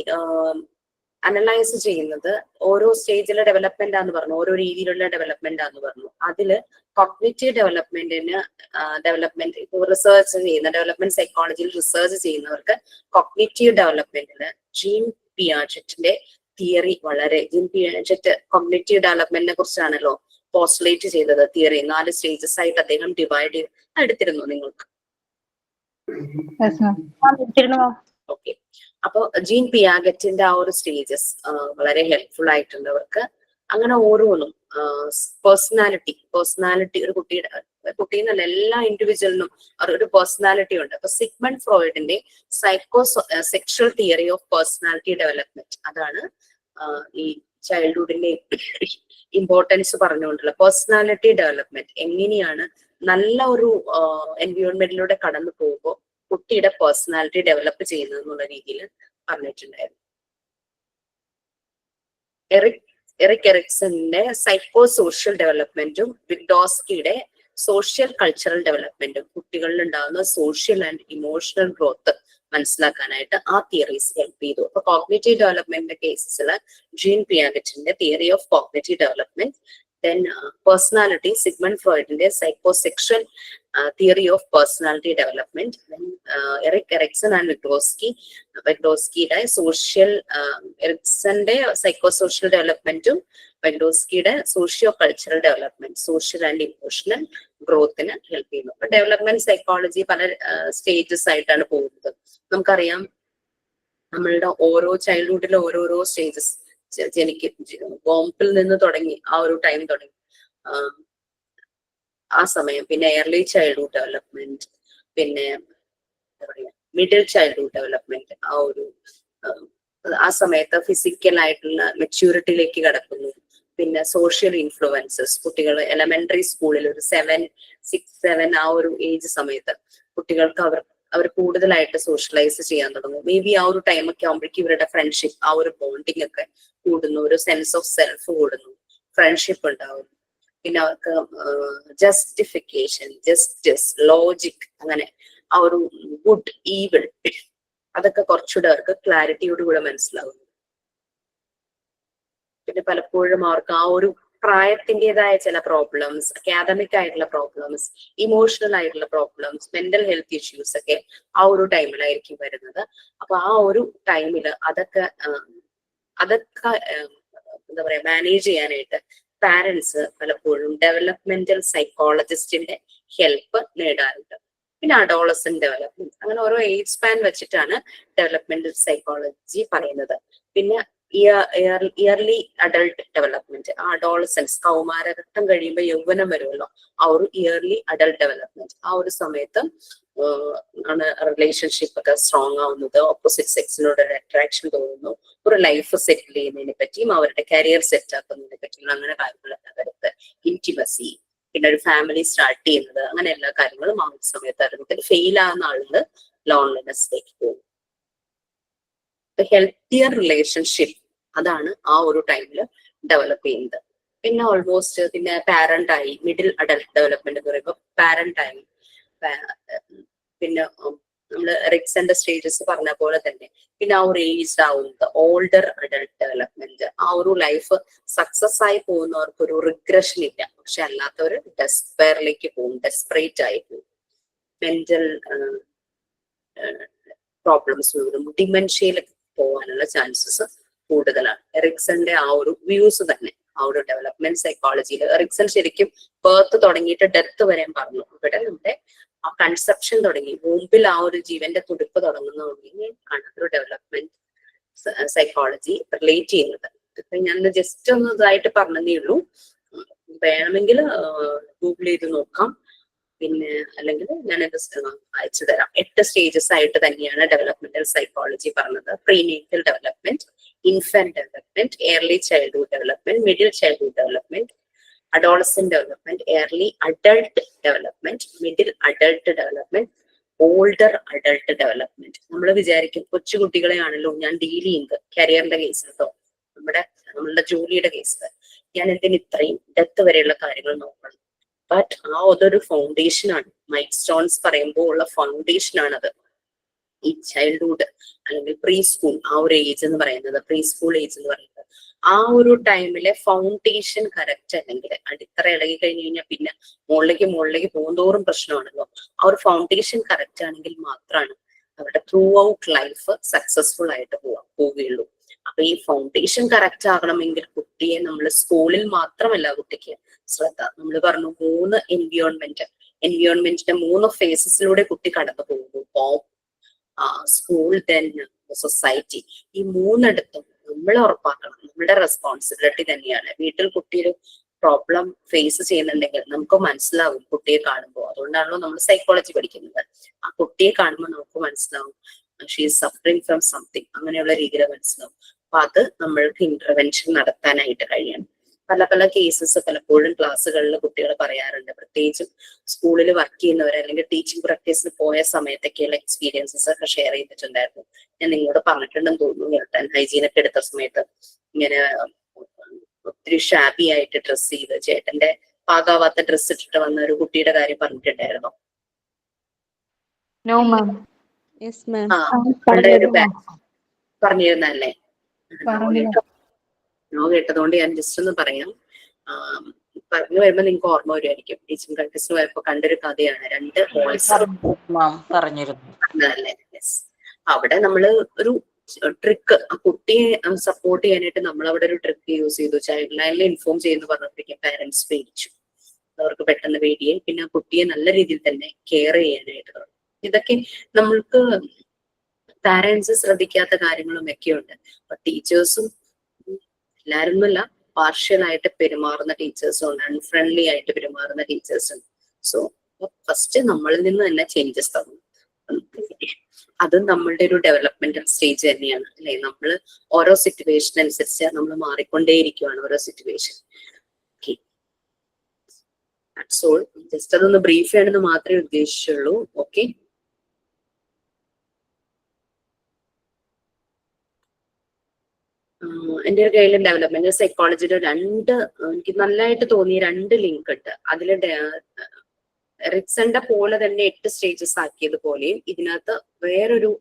analyse ചെയ്യുന്നത് ഓരോ സ്റ്റേജിലെ ഡെവലപ്മെന്റ് ആന്ന് പറഞ്ഞു, ഓരോ രീതിയിലുള്ള ഡെവലപ്മെന്റ് ആന്ന് പറഞ്ഞു. അതില് കോഗ്നിറ്റീവ് ഡെവലപ്മെന്റ് ഇപ്പോൾ റിസർച്ച് ചെയ്യുന്ന ഡെവലപ്മെന്റ് സൈക്കോളജിയിൽ റിസർച്ച് ചെയ്യുന്നവർക്ക് കോഗ്നിറ്റീവ് ഡെവലപ്മെന്റില് ജീൻ പിയാജറ്റിന്റെ തിയറി ജീൻ പിയാജറ്റ് കോഗ്നിറ്റീവ് ഡെവലപ്മെന്റിനെ കുറിച്ചാണല്ലോ പോസ്റ്റുലേറ്റ് ചെയ്തത്. തിയറി 4 സ്റ്റേജസ് ആയിട്ട് അദ്ദേഹം ഡിവൈഡ് ചെയ്ത് എടുത്തിരുന്നു നിങ്ങൾക്ക്. ഓക്കെ, അപ്പൊ ജീൻ പിയാഗറ്റിന്റെ ആ ഒരു സ്റ്റേജസ് വളരെ ഹെൽപ്ഫുൾ ആയിട്ടുണ്ട് അവർക്ക്. അങ്ങനെ ഓരോന്നും പേഴ്സണാലിറ്റി ഒരു കുട്ടിയെന്നല്ല എല്ലാ ഇൻഡിവിജ്വലിനും ഒരു പേഴ്സണാലിറ്റി ഉണ്ട്. അപ്പൊ സിഗ്മണ്ട് ഫ്രോയിഡിന്റെ sexual theory of personality development, അതാണ് ഈ ചൈൽഡ്ഹുഡിന്റെ ഇമ്പോർട്ടൻസ് പറഞ്ഞുകൊണ്ടുള്ള പേഴ്സണാലിറ്റി ഡെവലപ്മെന്റ്. എങ്ങനെയാണ് നല്ല ഒരു എൻവയോൺമെന്റിലൂടെ കടന്നു പോകുമ്പോൾ കുട്ടിയുടെ പേഴ്സണാലിറ്റി ഡെവലപ്പ് ചെയ്യുന്നത് എന്നുള്ള രീതിയിൽ പറഞ്ഞിട്ടുണ്ടായിരുന്നു. എറിക് എറിക്സന്റെ സൈക്കോ സോഷ്യൽ ഡെവലപ്മെന്റും വിഗ്ഡോസ്കിയുടെ സോഷ്യൽ കൾച്ചറൽ ഡെവലപ്മെന്റും കുട്ടികളിൽ ഉണ്ടാകുന്ന സോഷ്യൽ ആൻഡ് ഇമോഷണൽ ഗ്രോത്ത് മനസ്സിലാക്കാനായിട്ട് ആ തിയറീസ് ഹെൽപ്പ് ചെയ്തു. അപ്പൊ കോഗ്നിറ്റീവ് ഡെവലപ്മെന്റിന്റെ കേസസില് ജീൻ പിയാഗറ്റിന്റെ theory of cognitive development, then personality, Sigmund Freud's psychosexual theory of personality development, then Erik Erikson and Vygotsky social Erikson psychosocial development, Vygotsky socio-cultural development, social and emotional growth in help ചെയ്യുന്നു. അപ്പൊ ഡെവലപ്മെന്റ് സൈക്കോളജി പല സ്റ്റേജസ് ആയിട്ടാണ് പോകുന്നത്. നമുക്കറിയാം നമ്മളുടെ ഓരോ ചൈൽഡ്ഹുഡിലെ ഓരോരോ സ്റ്റേജസ്, ബോംബിൽ നിന്ന് തുടങ്ങി ആ ഒരു ടൈം തുടങ്ങി ആ സമയം. പിന്നെ എയർലി ചൈൽഡ്ഹുഡ് ഡെവലപ്മെന്റ്, പിന്നെ എന്താ പറയാ മിഡിൽ ചൈൽഡ്ഹുഡ് ഡെവലപ്മെന്റ്, ആ സമയത്ത് ഫിസിക്കൽ ആയിട്ടുള്ള മെച്യൂരിറ്റിയിലേക്ക് കടക്കുന്നു. പിന്നെ സോഷ്യൽ ഇൻഫ്ലുവൻസസ്, കുട്ടികൾ എലമെന്ററി സ്കൂളിൽ ഒരു 7 ആ ഒരു ഏജ് സമയത്ത് കുട്ടികൾക്ക് അവർ കൂടുതലായിട്ട് സോഷ്യലൈസ് ചെയ്യാൻ തുടങ്ങും. മേ ബി ആ ഒരു ടൈമൊക്കെ ആകുമ്പോഴേക്കും ഇവരുടെ ഫ്രണ്ട്ഷിപ്പ്, ആ ഒരു ബോണ്ടിങ് ഒക്കെ കൂടുന്നു, ഒരു സെൻസ് ഓഫ് സെൽഫ് കൂടുന്നു, ഫ്രണ്ട്ഷിപ്പ് ഉണ്ടാവും. പിന്നെ അവർക്ക് ജസ്റ്റിഫിക്കേഷൻ, ജസ്റ്റിസ്, ലോജിക്, അങ്ങനെ ആ ഒരു ഗുഡ് ഈവിൾ, അതൊക്കെ കുറച്ചുകൂടെ അവർക്ക് ക്ലാരിറ്റിയോടുകൂടെ മനസ്സിലാവും. പിന്നെ പലപ്പോഴും അവർക്ക് ആ ഒരു പ്രായത്തിൻ്റെതായ ചില പ്രോബ്ലംസ്, അക്കാദമിക് ആയിട്ടുള്ള പ്രോബ്ലംസ്, ഇമോഷണൽ ആയിട്ടുള്ള പ്രോബ്ലംസ്, മെന്റൽ ഹെൽത്ത് ഇഷ്യൂസ് ഒക്കെ ആ ഒരു ടൈമിലായിരിക്കും വരുന്നത്. അപ്പൊ ആ ഒരു ടൈമിൽ അതൊക്കെ എന്താ പറയാ മാനേജ് ചെയ്യാനായിട്ട് പാരന്റ്സ് പലപ്പോഴും ഡെവലപ്മെന്റൽ സൈക്കോളജിസ്റ്റിന്റെ ഹെൽപ്പ് നേടാറുണ്ട്. പിന്നെ അഡോളസന്റ് ഡെവലപ്മെന്റ്, അങ്ങനെ ഓരോ ഏജ് സ്പാൻ വെച്ചിട്ടാണ് ഡെവലപ്മെന്റൽ സൈക്കോളജി പറയുന്നത്. പിന്നെ ഇയർലി അഡൾട്ട് ഡെവലപ്മെന്റ്, ആ അഡോളസൻസ്, കൗമാരഘട്ടം കഴിയുമ്പോൾ യൗവനം വരുമല്ലോ, ആ ഒരു ഇയർലി അഡൾട്ട് ഡെവലപ്മെന്റ്, ആ ഒരു സമയത്ത് ആണ് റിലേഷൻഷിപ്പ് ഒക്കെ സ്ട്രോങ് ആവുന്നത്, ഓപ്പോസിറ്റ് സെക്സിനോട് ഒരു അട്രാക്ഷൻ തോന്നുന്നു, ഒരു ലൈഫ് സെറ്റിൽ ചെയ്യുന്നതിനെ പറ്റിയും അവരുടെ കരിയർ സെറ്റ് ആക്കുന്നതിനെ പറ്റിയും അങ്ങനെ കാര്യങ്ങളൊക്കെ അവർക്ക് ഇന്റിമസി, പിന്നെ ഒരു ഫാമിലി സ്റ്റാർട്ട് ചെയ്യുന്നത്, അങ്ങനെ എല്ലാ കാര്യങ്ങളും ആ ഒരു സമയത്ത് അറിയുന്നത്. ഫെയിൽ ആകുന്ന ആളുകൾ ലോൺലിനെസ്സിലേക്ക് പോകും. ഹെൽത്തിയർ റിലേഷൻഷിപ്പ് അതാണ് ആ ഒരു ടൈമിൽ ഡെവലപ്പ് ചെയ്യുന്നത്. പിന്നെ ഓൾമോസ്റ്റ് പിന്നെ പാരന്റ് ആയി, മിഡിൽ അഡൽട്ട് ഡെവലപ്മെന്റ് എന്ന് പറയുമ്പോൾ പാരന്റ് ആയി, പിന്നെ നമ്മള് എറിക്സന്റെ സ്റ്റേജസ് പറഞ്ഞ പോലെ തന്നെ പിന്നെ ആ ഒരു ഏജ് ആവുന്നത് ഓൾഡർ അഡൽട്ട് ഡെവലപ്മെന്റ്. ആ ഒരു ലൈഫ് സക്സസ് ആയി പോകുന്നവർക്ക് ഒരു റിഗ്രഷൻ ഇല്ല, പക്ഷെ അല്ലാത്തവർ ഡെസ്പെയറിലേക്ക് പോകും, ഡെസ്പറേറ്റ് ആയി പോകും, മെന്റൽ പ്രോബ്ലംസ് വരും, ഡിമെൻഷ്യയിലേക്ക് പോകാനുള്ള ചാൻസസ് കൂടുതലാണ്. എറിക്സന്റെ ആ ഒരു വ്യൂസ് തന്നെ, ആ ഒരു ഡെവലപ്മെന്റ് സൈക്കോളജിയിൽ എറിക്സൺ ശരിക്കും ബർത്ത് തുടങ്ങിയിട്ട് ഡെത്ത് വരെ പറഞ്ഞു. ഇവിടെ നമ്മുടെ ആ കൺസെപ്ഷൻ തുടങ്ങി, മുമ്പിൽ ആ ഒരു ജീവന്റെ തുടിപ്പ് തുടങ്ങുന്നതുകൊണ്ട് ആണ് ഒരു ഡെവലപ്മെന്റ് സൈക്കോളജി റിലേറ്റ് ചെയ്യുന്നത്. ഇപ്പൊ ഞാൻ ജസ്റ്റ് ഒന്ന് ഇതായിട്ട് പറഞ്ഞതേ ഉള്ളൂ, വേണമെങ്കിൽ ഗൂഗിൾ ചെയ്ത് നോക്കാം. പിന്നെ അല്ലെങ്കിൽ ഞാനിത് അയച്ചു തരാം. 8 സ്റ്റേജസ് ആയിട്ട് തന്നെയാണ് ഡെവലപ്മെന്റൽ സൈക്കോളജി പറഞ്ഞത്. Prenatal development, infant development, early childhood development, middle childhood development, adolescent development, early adult development, middle adult development, older adult development. നമ്മൾ വിചാരിക്കും കൊച്ചുകുട്ടികളെ ആണല്ലോ ഞാൻ ഡീൽ ചെയ്യുന്നത്, കരിയറിന്റെ കേസ് കേട്ടോ, നമ്മളുടെ ജോലിയുടെ കേസ്, ഞാൻ എന്തിന് ഇത്രയും ഡെത്ത് വരെയുള്ള കാര്യങ്ങൾ നോക്കണം. ബട്ട് ആ അതൊരു ഫൗണ്ടേഷൻ ആണ്. മൈൽ സ്റ്റോൺസ് പറയുമ്പോൾ ഉള്ള ഫൗണ്ടേഷൻ ആണത്. ഈ ചൈൽഡ്ഹുഡ് അല്ലെങ്കിൽ പ്രീ സ്കൂൾ, ആ ഒരു ഏജ് എന്ന് പറയുന്നത്, പ്രീ സ്കൂൾ ഏജ് എന്ന് പറയുന്നത്, ആ ഒരു ടൈമിലെ ഫൗണ്ടേഷൻ കറക്റ്റ് അല്ലെങ്കിൽ അടിത്തറ ഇളകി കഴിഞ്ഞു കഴിഞ്ഞാൽ പിന്നെ മുകളിലേക്ക് പോകുന്തോറും പ്രശ്നമാണല്ലോ. ആ ഒരു ഫൗണ്ടേഷൻ കറക്റ്റ് ആണെങ്കിൽ മാത്രമാണ് അവരുടെ ത്രൂ ഔട്ട് ലൈഫ് സക്സസ്ഫുൾ ആയിട്ട് പോവുകയുള്ളൂ. അപ്പൊ ഈ ഫൗണ്ടേഷൻ കറക്റ്റ് ആകണമെങ്കിൽ കുട്ടിയെ നമ്മൾ സ്കൂളിൽ മാത്രമല്ല കുട്ടിക്ക് ശ്രദ്ധ, നമ്മൾ പറഞ്ഞു 3 എൻവിയോൺമെന്റിന്റെ 3 ഫേസസിലൂടെ കുട്ടി കടന്നു പോകുന്നു. Home, school, then society. ഈ 3 നമ്മൾ ഉറപ്പാക്കണം, നമ്മുടെ റെസ്പോൺസിബിലിറ്റി തന്നെയാണ്. വീട്ടിൽ കുട്ടിയൊരു പ്രോബ്ലം ഫേസ് ചെയ്യുന്നുണ്ടെങ്കിൽ നമുക്ക് മനസ്സിലാവും കുട്ടിയെ കാണുമ്പോൾ. അതുകൊണ്ടാണല്ലോ നമ്മൾ സൈക്കോളജി പഠിക്കുന്നത്. ആ കുട്ടിയെ കാണുമ്പോൾ നമുക്ക് മനസ്സിലാവും she is suffering from something, അങ്ങനെയുള്ള രീതിയിൽ മനസ്സിലാവും. അപ്പൊ അത് നമ്മൾക്ക് ഇന്റർവെൻഷൻ നടത്താനായിട്ട് കഴിയണം. പല കേസസ് പലപ്പോഴും ക്ലാസ്സുകളിൽ കുട്ടികൾ പറയാറുണ്ട്, പ്രത്യേകിച്ചും സ്കൂളിൽ വർക്ക് ചെയ്യുന്നവർ അല്ലെങ്കിൽ ടീച്ചിങ് പ്രാക്ടീസിന് പോയ സമയത്തൊക്കെയുള്ള എക്സ്പീരിയൻസസ് ഒക്കെ ഷെയർ ചെയ്തിട്ടുണ്ടായിരുന്നു. ഞാൻ നിങ്ങളോട് പറഞ്ഞിട്ടുണ്ടെന്ന് തോന്നുന്നു, ഹെൽത്ത് ഹൈജീൻ ഒക്കെ എടുത്ത സമയത്ത് ഇങ്ങനെ ഒത്തിരി ഷാബി ആയിട്ട് ഡ്രസ് ചെയ്ത് ചേട്ടന്റെ പാകാവാത്ത ഡ്രസ് ഇട്ടിട്ട് വന്ന ഒരു കുട്ടിയുടെ കാര്യം പറഞ്ഞിട്ടുണ്ടായിരുന്നോ? No ma'am. പറഞ്ഞിരുന്നല്ലേ? നോ കേട്ടതുകൊണ്ട് ഞാൻ ജസ്റ്റ് ഒന്ന് പറയാം. പറഞ്ഞു വരുമ്പോ നിങ്ങൾക്ക് ഓർമ്മ വരുമായിരിക്കും. ടീച്ചിങ് പ്രാക്ടീസിന് പോയപ്പോ കണ്ടൊരു കഥയാണ്. 2 ബോയ്സ് പറഞ്ഞതല്ലേ. അവിടെ നമ്മള് ഒരു ട്രിക്ക്, ആ കുട്ടിയെ സപ്പോർട്ട് ചെയ്യാനായിട്ട് നമ്മൾ അവിടെ ഒരു ട്രിക്ക് യൂസ് ചെയ്തു. ചൈൽഡ് ലൈനിൽ ഇൻഫോം ചെയ്യുന്നു പറഞ്ഞപ്പോഴേക്കും പാരന്റ്സ് പേടിച്ചു. അവർക്ക് പെട്ടെന്ന് പേടിയായി. പിന്നെ ആ കുട്ടിയെ നല്ല രീതിയിൽ തന്നെ കെയർ ചെയ്യാനായിട്ട് തുടങ്ങി. ഇതൊക്കെ നമ്മൾക്ക് പാരന്റ്സ് ശ്രദ്ധിക്കാത്ത കാര്യങ്ങളും ഒക്കെയുണ്ട്. അപ്പൊ ടീച്ചേഴ്സും എല്ലാരും ഒന്നുമല്ല, പാർഷ്യൽ ആയിട്ട് പെരുമാറുന്ന ടീച്ചേഴ്സും ഉണ്ട്, അൺഫ്രണ്ട്ലി ആയിട്ട് പെരുമാറുന്ന ടീച്ചേഴ്സും. സോ അപ്പൊ ഫസ്റ്റ് നമ്മളിൽ നിന്ന് തന്നെ ചേഞ്ചസ് തുടങ്ങും. അത് നമ്മളുടെ ഒരു ഡെവലപ്മെന്റൽ സ്റ്റേജ് തന്നെയാണ് അല്ലെ. നമ്മൾ ഓരോ സിറ്റുവേഷൻ അനുസരിച്ച് നമ്മൾ മാറിക്കൊണ്ടേയിരിക്കുവാണ് ഓരോ സിറ്റുവേഷൻ. സോ ജസ്റ്റ് അതൊന്ന് ബ്രീഫ് ചെയ്യണമെന്ന് മാത്രമേ ഉദ്ദേശിച്ചുള്ളൂ. ഓക്കെ, എൻ്റെ ഒരു കയ്യിൽ ഡെവലപ്മെന്റൽ സൈക്കോളജിയുടെ എനിക്ക് നല്ലതായിട്ട് തോന്നിയ 2 ലിങ്ക് ഉണ്ട്. അതില് റിക്സന്റെ പോലെ തന്നെ 8 സ്റ്റേജസ് ആക്കിയതുപോലെയും ഇതിനകത്ത് വേറൊരു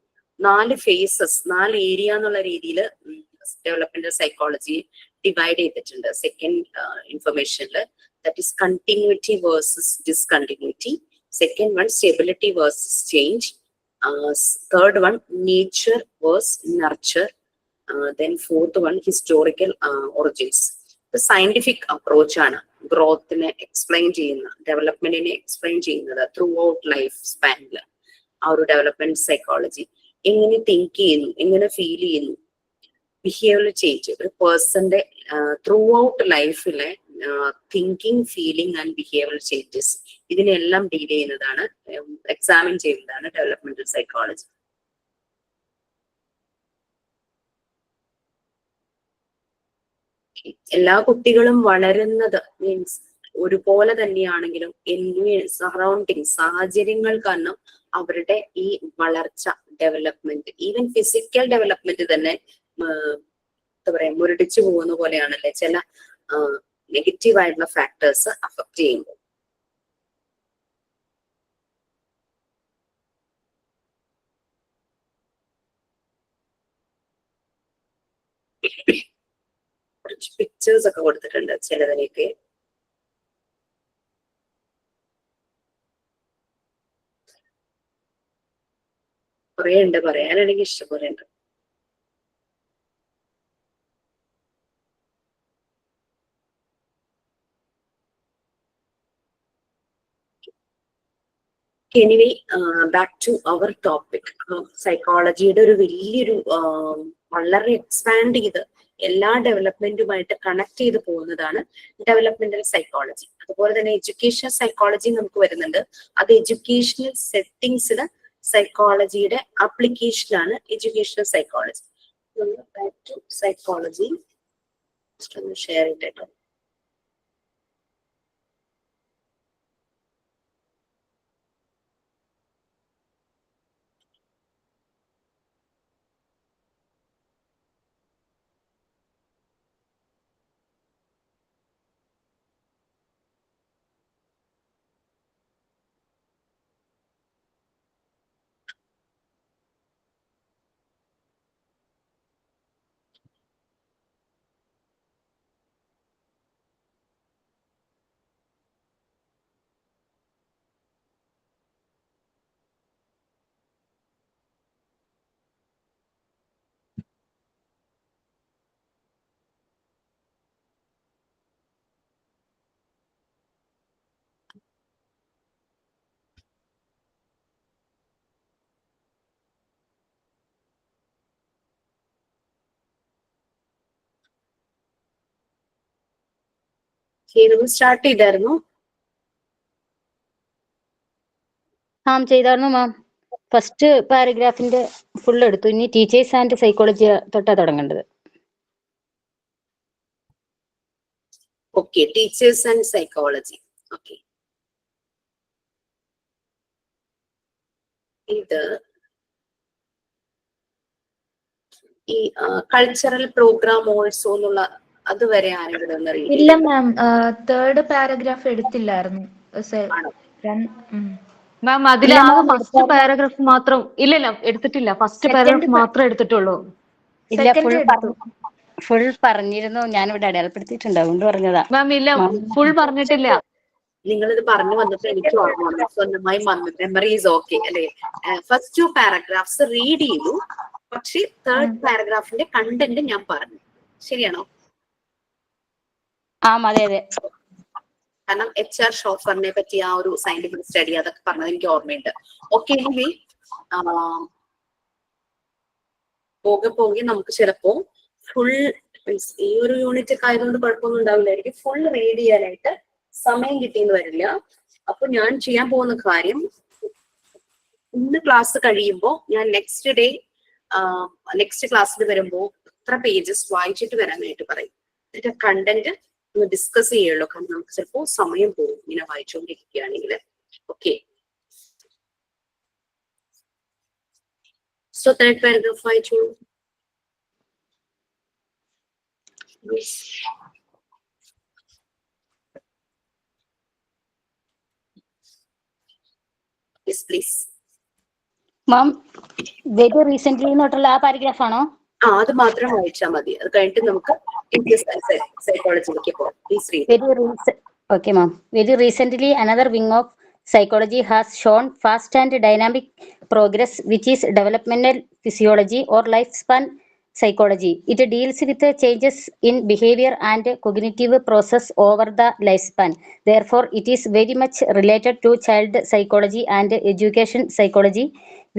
4 ഫേസസ് 4 ഏരിയ എന്നുള്ള രീതിയിൽ ഡെവലപ്മെന്റൽ സൈക്കോളജി ഡിവൈഡ് ചെയ്തിട്ടുണ്ട്. സെക്കൻഡ് ഇൻഫർമേഷനിൽ that is continuity versus discontinuity. Second one, stability versus change. Third one, nature versus nurture. Then fourth one, historical origins. The scientific approach ആണ് ഗ്രോത്തിനെ എക്സ്പ്ലെയിൻ ചെയ്യുന്ന, ഡെവലപ്മെന്റിനെ എക്സ്പ്ലെയിൻ ചെയ്യുന്നത് ത്രൂ ഔട്ട് ലൈഫ് സ്പാനിൽ. ആ ഒരു ഡെവലപ്മെന്റ് സൈക്കോളജി എങ്ങനെ തിങ്ക് ചെയ്യുന്നു, എങ്ങനെ ഫീൽ ചെയ്യുന്നു, ബിഹേവിയർ ചേഞ്ച് ഒരു പേഴ്സന്റെ ത്രൂ ഔട്ട് ലൈഫിലെ thinking, feeling and behaviour changes ഇതിനെല്ലാം ഡീൽ ചെയ്യുന്നതാണ്, എക്സാമിൻ ചെയ്യുന്നതാണ് ഡെവലപ്മെന്റൽ സൈക്കോളജി. എല്ലാ കുട്ടികളും വളരുന്നത് മീൻസ് ഒരുപോലെ തന്നെയാണെങ്കിലും സറൗണ്ടിങ് സാഹചര്യങ്ങൾ കാരണം അവരുടെ ഈ വളർച്ച, ഡെവലപ്മെന്റ്, ഈവൻ ഫിസിക്കൽ ഡെവലപ്മെന്റ് തന്നെ എന്താ പറയാ മുരടിച്ചു പോകുന്ന പോലെയാണല്ലേ ചില നെഗറ്റീവ് ആയിട്ടുള്ള ഫാക്ടേഴ്സ് അഫക്ട് ചെയ്യുമ്പോൾ. കുറച്ച് പിക്ചേഴ്സ് ഒക്കെ കൊടുത്തിട്ടുണ്ട് ചിലതിലേക്ക്. കുറേ ഉണ്ട് പറയാനാണെങ്കിൽ ഇഷ്ടംപോലെ ഉണ്ട്. Anyway back to our topic. സൈക്കോളജിയുടെ ഒരു വലിയൊരു വളരെ എക്സ്പാൻഡ് ചെയ്ത് എല്ലാ ഡെവലപ്മെന്റുമായിട്ട് കണക്ട് ചെയ്ത് പോകുന്നതാണ് ഡെവലപ്മെന്റൽ സൈക്കോളജി. അതുപോലെ തന്നെ എഡ്യൂക്കേഷണൽ സൈക്കോളജി നമുക്ക് വരുന്നുണ്ട്. അത് എഡ്യൂക്കേഷണൽ സെറ്റിംഗ്സിൽ സൈക്കോളജിയുടെ ആപ്ലിക്കേഷനാണ് educational psychology. Back to psychology ഒന്ന് ഷെയർ ചെയ്തിട്ടോ. നമ്മൾ സ്റ്റാർട്ട് ചെയ്തായിരുന്നു. ചെയ്തായിരുന്നു മാം. ഫസ്റ്റ് പാരഗ്രാഫിന്റെ ഫുൾ എടുത്തു. ഇനി ടീച്ചേഴ്സ് ആൻഡ് സൈക്കോളജി തൊട്ടാ തുടങ്ങേണ്ടത്. Okay, teachers and psychology. Okay, ഇത് ഈ കൾച്ചറൽ പ്രോഗ്രാം ഓൾസോ എന്നുള്ള അതുവരെ ആരെങ്കിലും ഒന്ന് read ഇല്ല മാം, തേർഡ് പാരഗ്രാഫ് എടുത്തില്ലായിരുന്നു. മാം അതിൽ ആ ഫസ്റ്റ് പാരഗ്രാഫ് മാത്രം ഇല്ലല്ല എടുത്തിട്ടില്ല. ഫസ്റ്റ് പാരഗ്രാഫ് മാത്രമേ എടുത്തിട്ടുള്ളൂ. ഇല്ല, ഫുൾ പറഞ്ഞിരുന്നു. ഞാനിവിടെ അടയാളപ്പെടുത്തിയിട്ടുണ്ട്, അതുകൊണ്ട് പറഞ്ഞതാ. മാം ഇല്ല, ഫുൾ പറഞ്ഞിട്ടില്ല. നിങ്ങളിത് പറഞ്ഞു വന്നപ്പോ എനിക്ക് ഓർമ്മ വന്നു. സ്വന്തമായി മെമ്മറി ഈസ് ഓക്കെ അല്ലെ. ഫസ്റ്റ് 2 പാരഗ്രാഫ്സ് റീഡ് ചെയ്തു, പക്ഷെ തേർഡ് പാരഗ്രാഫിന്റെ കണ്ടന്റ് ഞാൻ പറഞ്ഞു. ശരിയാണോ? അതെ അതെ. കാരണം HR ഷോഫറിനെ പറ്റി ആ ഒരു സയന്റിഫിക് സ്റ്റഡി അതൊക്കെ പറഞ്ഞത് എനിക്ക് ഓർമ്മയുണ്ട്. ഓക്കെ, എനിവേ പോകെ നമുക്ക് ചിലപ്പോ ഫുൾ മീൻസ് ഈ ഒരു യൂണിറ്റ് ഒക്കെ ആയതുകൊണ്ട് കുഴപ്പമൊന്നും ഉണ്ടാവില്ലായിരിക്കും. ഫുൾ റീഡ് ചെയ്യാനായിട്ട് സമയം കിട്ടിയെന്ന് വരില്ല. അപ്പൊ ഞാൻ ചെയ്യാൻ പോകുന്ന കാര്യം, ഇന്ന് ക്ലാസ് കഴിയുമ്പോൾ ഞാൻ നെക്സ്റ്റ് ക്ലാസ്സിൽ വരുമ്പോൾ ഇത്ര പേജസ് വായിച്ചിട്ട് വരാനായിട്ട് പറയും. ഇതിന്റെ കണ്ടന്റ് ഒന്ന് ഡിസ്കസ് ചെയ്യുള്ളൂ, കാരണം നമുക്ക് ചിലപ്പോൾ സമയം പോകും ഇങ്ങനെ വായിച്ചുകൊണ്ടിരിക്കുകയാണെങ്കിൽ. ഓക്കെ, സോ തേർഡ് പാരഗ്രാഫ് വായിച്ചോളൂ. Yes, please. Ma'am, very recent എന്നുള്ള ആ പാരഗ്രാഫ് ആണോ? അത് മാത്രം വായിച്ചാൽ മതി. അത് കഴിഞ്ഞിട്ട് നമുക്ക് സൈക്കോളജിയിലേക്ക് പോകാം. Please read. Okay, ma'am. Very recently, another wing of psychology has shown fast and dynamic progress, which is developmental physiology or lifespan psychology. It deals with the changes in behavior and cognitive process over the lifespan. Therefore, it is very much related to child psychology and education psychology,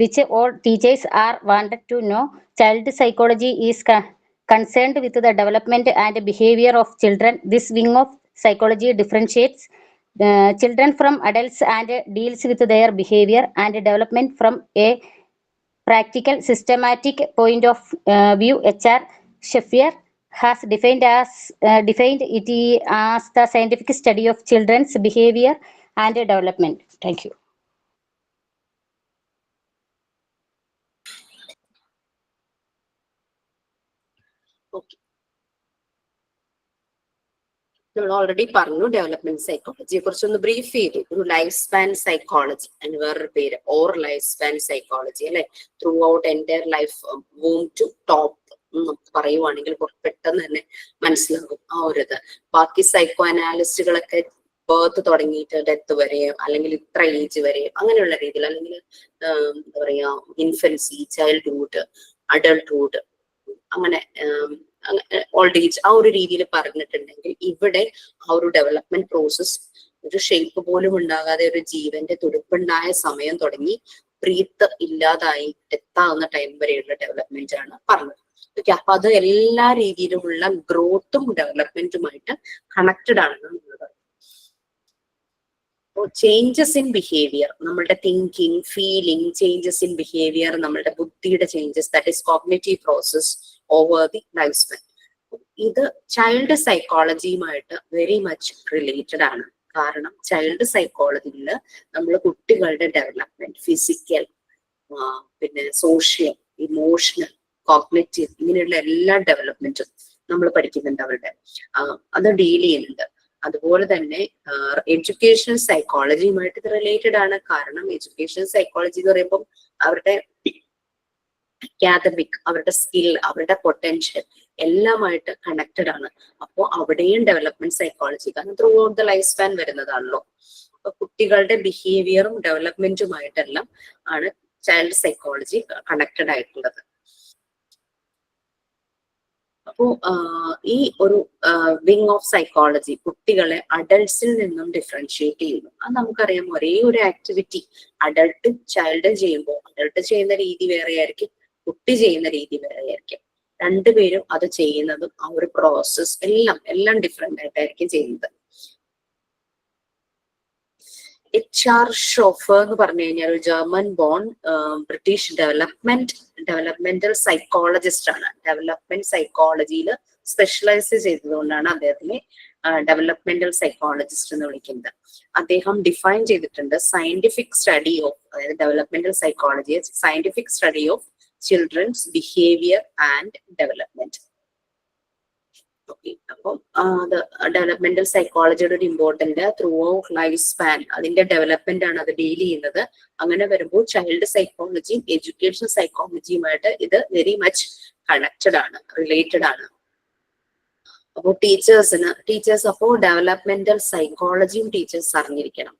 which all teachers are wanted to know. Child psychology is concerned with the development and behavior of children. This wing of psychology differentiates children from adults and deals with their behavior and development from a practical, systematic point of view. H.R. Sheffier has defined it as the scientific study of children's behavior and development. Thank you. Okay. നമ്മൾ ഓൾറെഡി പറഞ്ഞു ഡെവലപ്മെന്റ് സൈക്കോളജിയെ കുറിച്ചൊന്ന് ബ്രീഫ് ചെയ്തു. ഒരു ലൈഫ് സ്പാൻ സൈക്കോളജി, അതിന് വേറൊരു പേര് ഓർ ലൈഫ് സ്പാൻ സൈക്കോളജി അല്ലെ. Throughout entire life, womb to top നമുക്ക് പറയുവാണെങ്കിൽ പെട്ടെന്ന് തന്നെ മനസ്സിലാകും ആ ഒരു ഇത്. ബാക്കി സൈക്കോ അനാലിസ്റ്റുകളൊക്കെ ബേർത്ത് തുടങ്ങിയിട്ട് ഡെത്ത് വരെ, അല്ലെങ്കിൽ ഇത്ര ഏജ് വരെ, അങ്ങനെയുള്ള രീതിയിൽ, അല്ലെങ്കിൽ എന്താ പറയാ ഇൻഫൻസി, ചൈൽഡ്ഹുഡ്, അഡൾട്ട്ഹുഡ്, അങ്ങനെ ഓൾഡ് ഏജ്, ആ ഒരു രീതിയിൽ പറഞ്ഞിട്ടുണ്ടെങ്കിൽ ഇവിടെ ആ ഒരു ഡെവലപ്മെന്റ് പ്രോസസ് ഒരു ഷേപ്പ് പോലും ഉണ്ടാകാതെ ഒരു ജീവന്റെ തുടിപ്പുണ്ടായ സമയം തുടങ്ങി ബ്രീത്ത് ഇല്ലാതായി ഡെത്താവുന്ന ടൈം വരെയുള്ള ഡെവലപ്മെന്റ് ആണ് പറഞ്ഞത്. ഓക്കെ, അപ്പൊ അത് എല്ലാ രീതിയിലുമുള്ള ഗ്രോത്തും ഡെവലപ്മെന്റുമായിട്ട് കണക്റ്റഡ് ആണെന്ന് നമ്മൾ പറയും. ചേഞ്ചസ് ഇൻ ബിഹേവിയർ, നമ്മളുടെ thinking, feeling, changes in behaviour, നമ്മളുടെ ബുദ്ധിയുടെ changes, that is cognitive process over the life span. ഇത് ചൈൽഡ് സൈക്കോളജിയുമായിട്ട് വെരി മച്ച് റിലേറ്റഡ് ആണ്. കാരണം ചൈൽഡ് സൈക്കോളജിയിൽ നമ്മൾ കുട്ടികളുടെ ഡെവലപ്മെന്റ്, ഫിസിക്കൽ, പിന്നെ സോഷ്യൽ, ഇമോഷണൽ, കോഗ്നിറ്റീവ്, ഇങ്ങനെയുള്ള എല്ലാ ഡെവലപ്മെന്റും നമ്മൾ പഠിക്കുന്നുണ്ട്. അവരുടെ അത് ഡീൽ ചെയ്യുന്നുണ്ട്. അതുപോലെ തന്നെ എഡ്യൂക്കേഷണൽ സൈക്കോളജിയുമായിട്ട് ഇത് റിലേറ്റഡ് ആണ്. കാരണം എഡ്യൂക്കേഷണൽ സൈക്കോളജി എന്ന് പറയുമ്പോൾ അവരുടെ അക്കാദമിക്, അവരുടെ സ്കിൽ, അവരുടെ പൊട്ടൻഷ്യൽ എല്ലാമായിട്ട് കണക്റ്റഡ് ആണ്. അപ്പോൾ അവിടെയും ഡെവലപ്മെന്റ് സൈക്കോളജി, കാരണം throughout the life span വരുന്നതാണല്ലോ. അപ്പൊ കുട്ടികളുടെ ബിഹേവിയറും ഡെവലപ്മെന്റുമായിട്ടെല്ലാം ആണ് ചൈൽഡ് സൈക്കോളജി കണക്റ്റഡ് ആയിട്ടുള്ളത്. അപ്പോ ഈ ഒരു വിങ് ഓഫ് സൈക്കോളജി കുട്ടികളെ അഡൾട്ട്സിൽ നിന്നും ഡിഫറൻഷിയേറ്റ് ചെയ്യുന്നു. അത് നമുക്കറിയാം. ഒരേ ഒരു ആക്ടിവിറ്റി അഡൾട്ടും ചൈൽഡും ചെയ്യുമ്പോൾ അഡൾട്ട് ചെയ്യുന്ന രീതി വേറെ ആയിരിക്കും, കുട്ടി ചെയ്യുന്ന രീതി വേറെ ആയിരിക്കും. രണ്ടുപേരും അത് ചെയ്യുന്നതും ആ ഒരു പ്രോസസ് എല്ലാം ഡിഫറെന്റ് ആയിട്ടായിരിക്കും ചെയ്യുന്നത്. HR ഷോഫർ എന്ന് പറഞ്ഞു കഴിഞ്ഞാൽ ഒരു German born British developmental psychologist ആണ്. ഡെവലപ്മെന്റ് സൈക്കോളജിയിൽ സ്പെഷ്യലൈസ് ചെയ്തതുകൊണ്ടാണ് അദ്ദേഹത്തിനെ ഡെവലപ്മെന്റൽ സൈക്കോളജിസ്റ്റ് എന്ന് വിളിക്കുന്നത്. അദ്ദേഹം ഡിഫൈൻ ചെയ്തിട്ടുണ്ട് സയന്റിഫിക് സ്റ്റഡി ഓഫ്, അതായത് developmental psychology scientific study of childrens behaviour and development. Okay, അപ്പം ഡെവലപ്മെന്റൽ സൈക്കോളജിയുടെ ഒരു important throughout life span അതിന്റെ ഡെവലപ്മെന്റ് ആണ് അത് ഡീൽ ചെയ്യുന്നത്. അങ്ങനെ വരുമ്പോൾ ചൈൽഡ് സൈക്കോളജിയും എഡ്യൂക്കേഷൻ സൈക്കോളജിയുമായിട്ട് ഇത് വെരി മച്ച് കണക്റ്റഡ് ആണ്, റിലേറ്റഡ് ആണ്. അപ്പോൾ ടീച്ചേഴ്സ് അപ്പോൾ ഡെവലപ്മെന്റൽ സൈക്കോളജിയും ടീച്ചേഴ്സ് അറിഞ്ഞിരിക്കണം.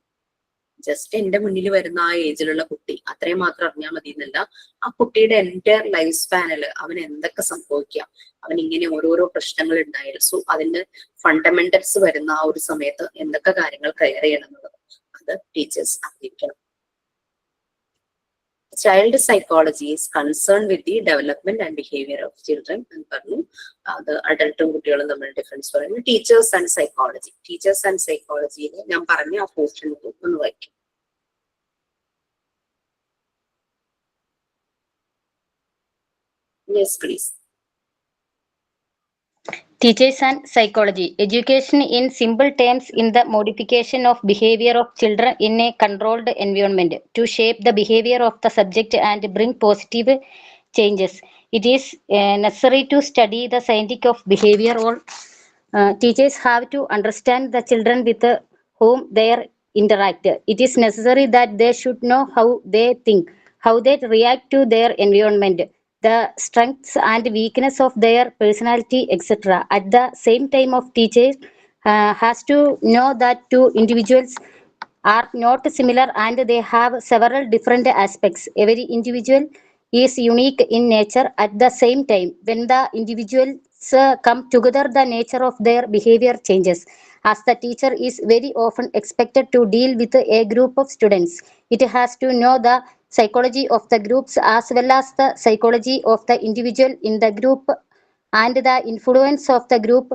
ജസ്റ്റ് എന്റെ മുന്നിൽ വരുന്ന ആ ഏജിലുള്ള കുട്ടി അത്രയും മാത്രം അറിഞ്ഞാൽ മതി എന്നല്ല, ആ കുട്ടിയുടെ എൻറ്റയർ ലൈഫ് സ്പാനിൽ അവൻ എന്തൊക്കെ സംഭവിക്കാം, അവൻ ഇങ്ങനെ ഓരോരോ പ്രശ്നങ്ങൾ ഉണ്ടായാൽ സോ അതിന്റെ ഫണ്ടമെന്റൽസ് വരുന്ന ആ ഒരു സമയത്ത് എന്തൊക്കെ കാര്യങ്ങൾ കെയർ ചെയ്യണം എന്നുള്ളത് അത് ടീച്ചേഴ്സ് അറിഞ്ഞിരിക്കണം. Child psychology is concern with the development and behaviour of children എന്ന് പറഞ്ഞു. അത് അഡൽട്ടും കുട്ടികളും തമ്മിൽ ഡിഫറൻസ് പറയുന്നു. Teachers and psychology, teachers and സൈക്കോളജിയിൽ ഞാൻ പറഞ്ഞ ആ പോർഷൻ ഒന്ന് വായിക്കും. Yes please. Teachers and psychology. Education in simple terms in the modification of behavior of children in a controlled environment to shape the behavior of the subject and bring positive changes. It is necessary to study the science of behavior. All teachers have to understand the children with whom they interact. It is necessary that they should know how they think, how they react to their environment, the strengths and weakness of their personality, etc. At the same time, of teachers has to know that two individuals are not similar and they have several different aspects. Every individual is unique in nature. At the same time, when the individuals come together, the nature of their behavior changes. As the teacher is very often expected to deal with a group of students, it has to know the psychology of the groups as well as the psychology of the individual in the group and the influence of the group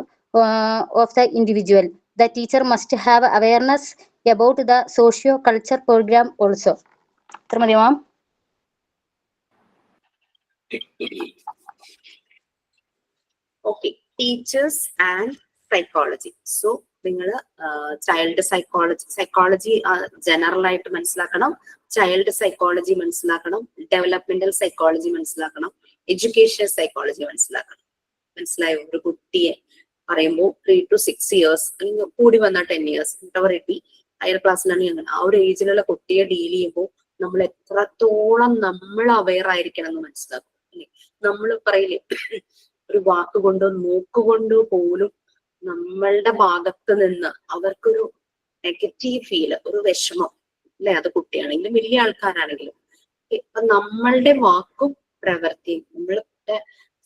of the individual. The teacher must have awareness about the socio-culture program also. Ma'am. Okay, teachers and psychology. So നിങ്ങൾ ചൈൽഡ് സൈക്കോളജി ജനറൽ ആയിട്ട് മനസ്സിലാക്കണം, ചൈൽഡ് സൈക്കോളജി മനസ്സിലാക്കണം, ഡെവലപ്മെന്റൽ സൈക്കോളജി മനസ്സിലാക്കണം, എഡ്യൂക്കേഷൻ സൈക്കോളജി മനസ്സിലാക്കണം. മനസ്സിലായോ? ഒരു കുട്ടിയെ പറയുമ്പോൾ 3 to 6 years അല്ലെങ്കിൽ കൂടി വന്ന 10 years ഹയർ ക്ലാസ്സിലാണ് അങ്ങനെ ആ ഒരു ഏജിലുള്ള കുട്ടിയെ ഡീൽ ചെയ്യുമ്പോൾ നമ്മൾ എത്രത്തോളം നമ്മൾ അവെയർ ആയിരിക്കണം എന്ന് മനസ്സിലാക്കും. അല്ലെ, നമ്മൾ പറയില്ലേ ഒരു വാക്കുകൊണ്ടോ നോക്കുകൊണ്ടോ പോലും നമ്മളുടെ ഭാഗത്ത് നിന്ന് അവർക്കൊരു നെഗറ്റീവ് ഫീല്, ഒരു വിഷമം, അല്ലെ, അത് കുട്ടിയാണെങ്കിലും വലിയ ആൾക്കാരാണെങ്കിലും ഇപ്പൊ നമ്മളുടെ വാക്കും പ്രവൃത്തിയും നമ്മളുടെ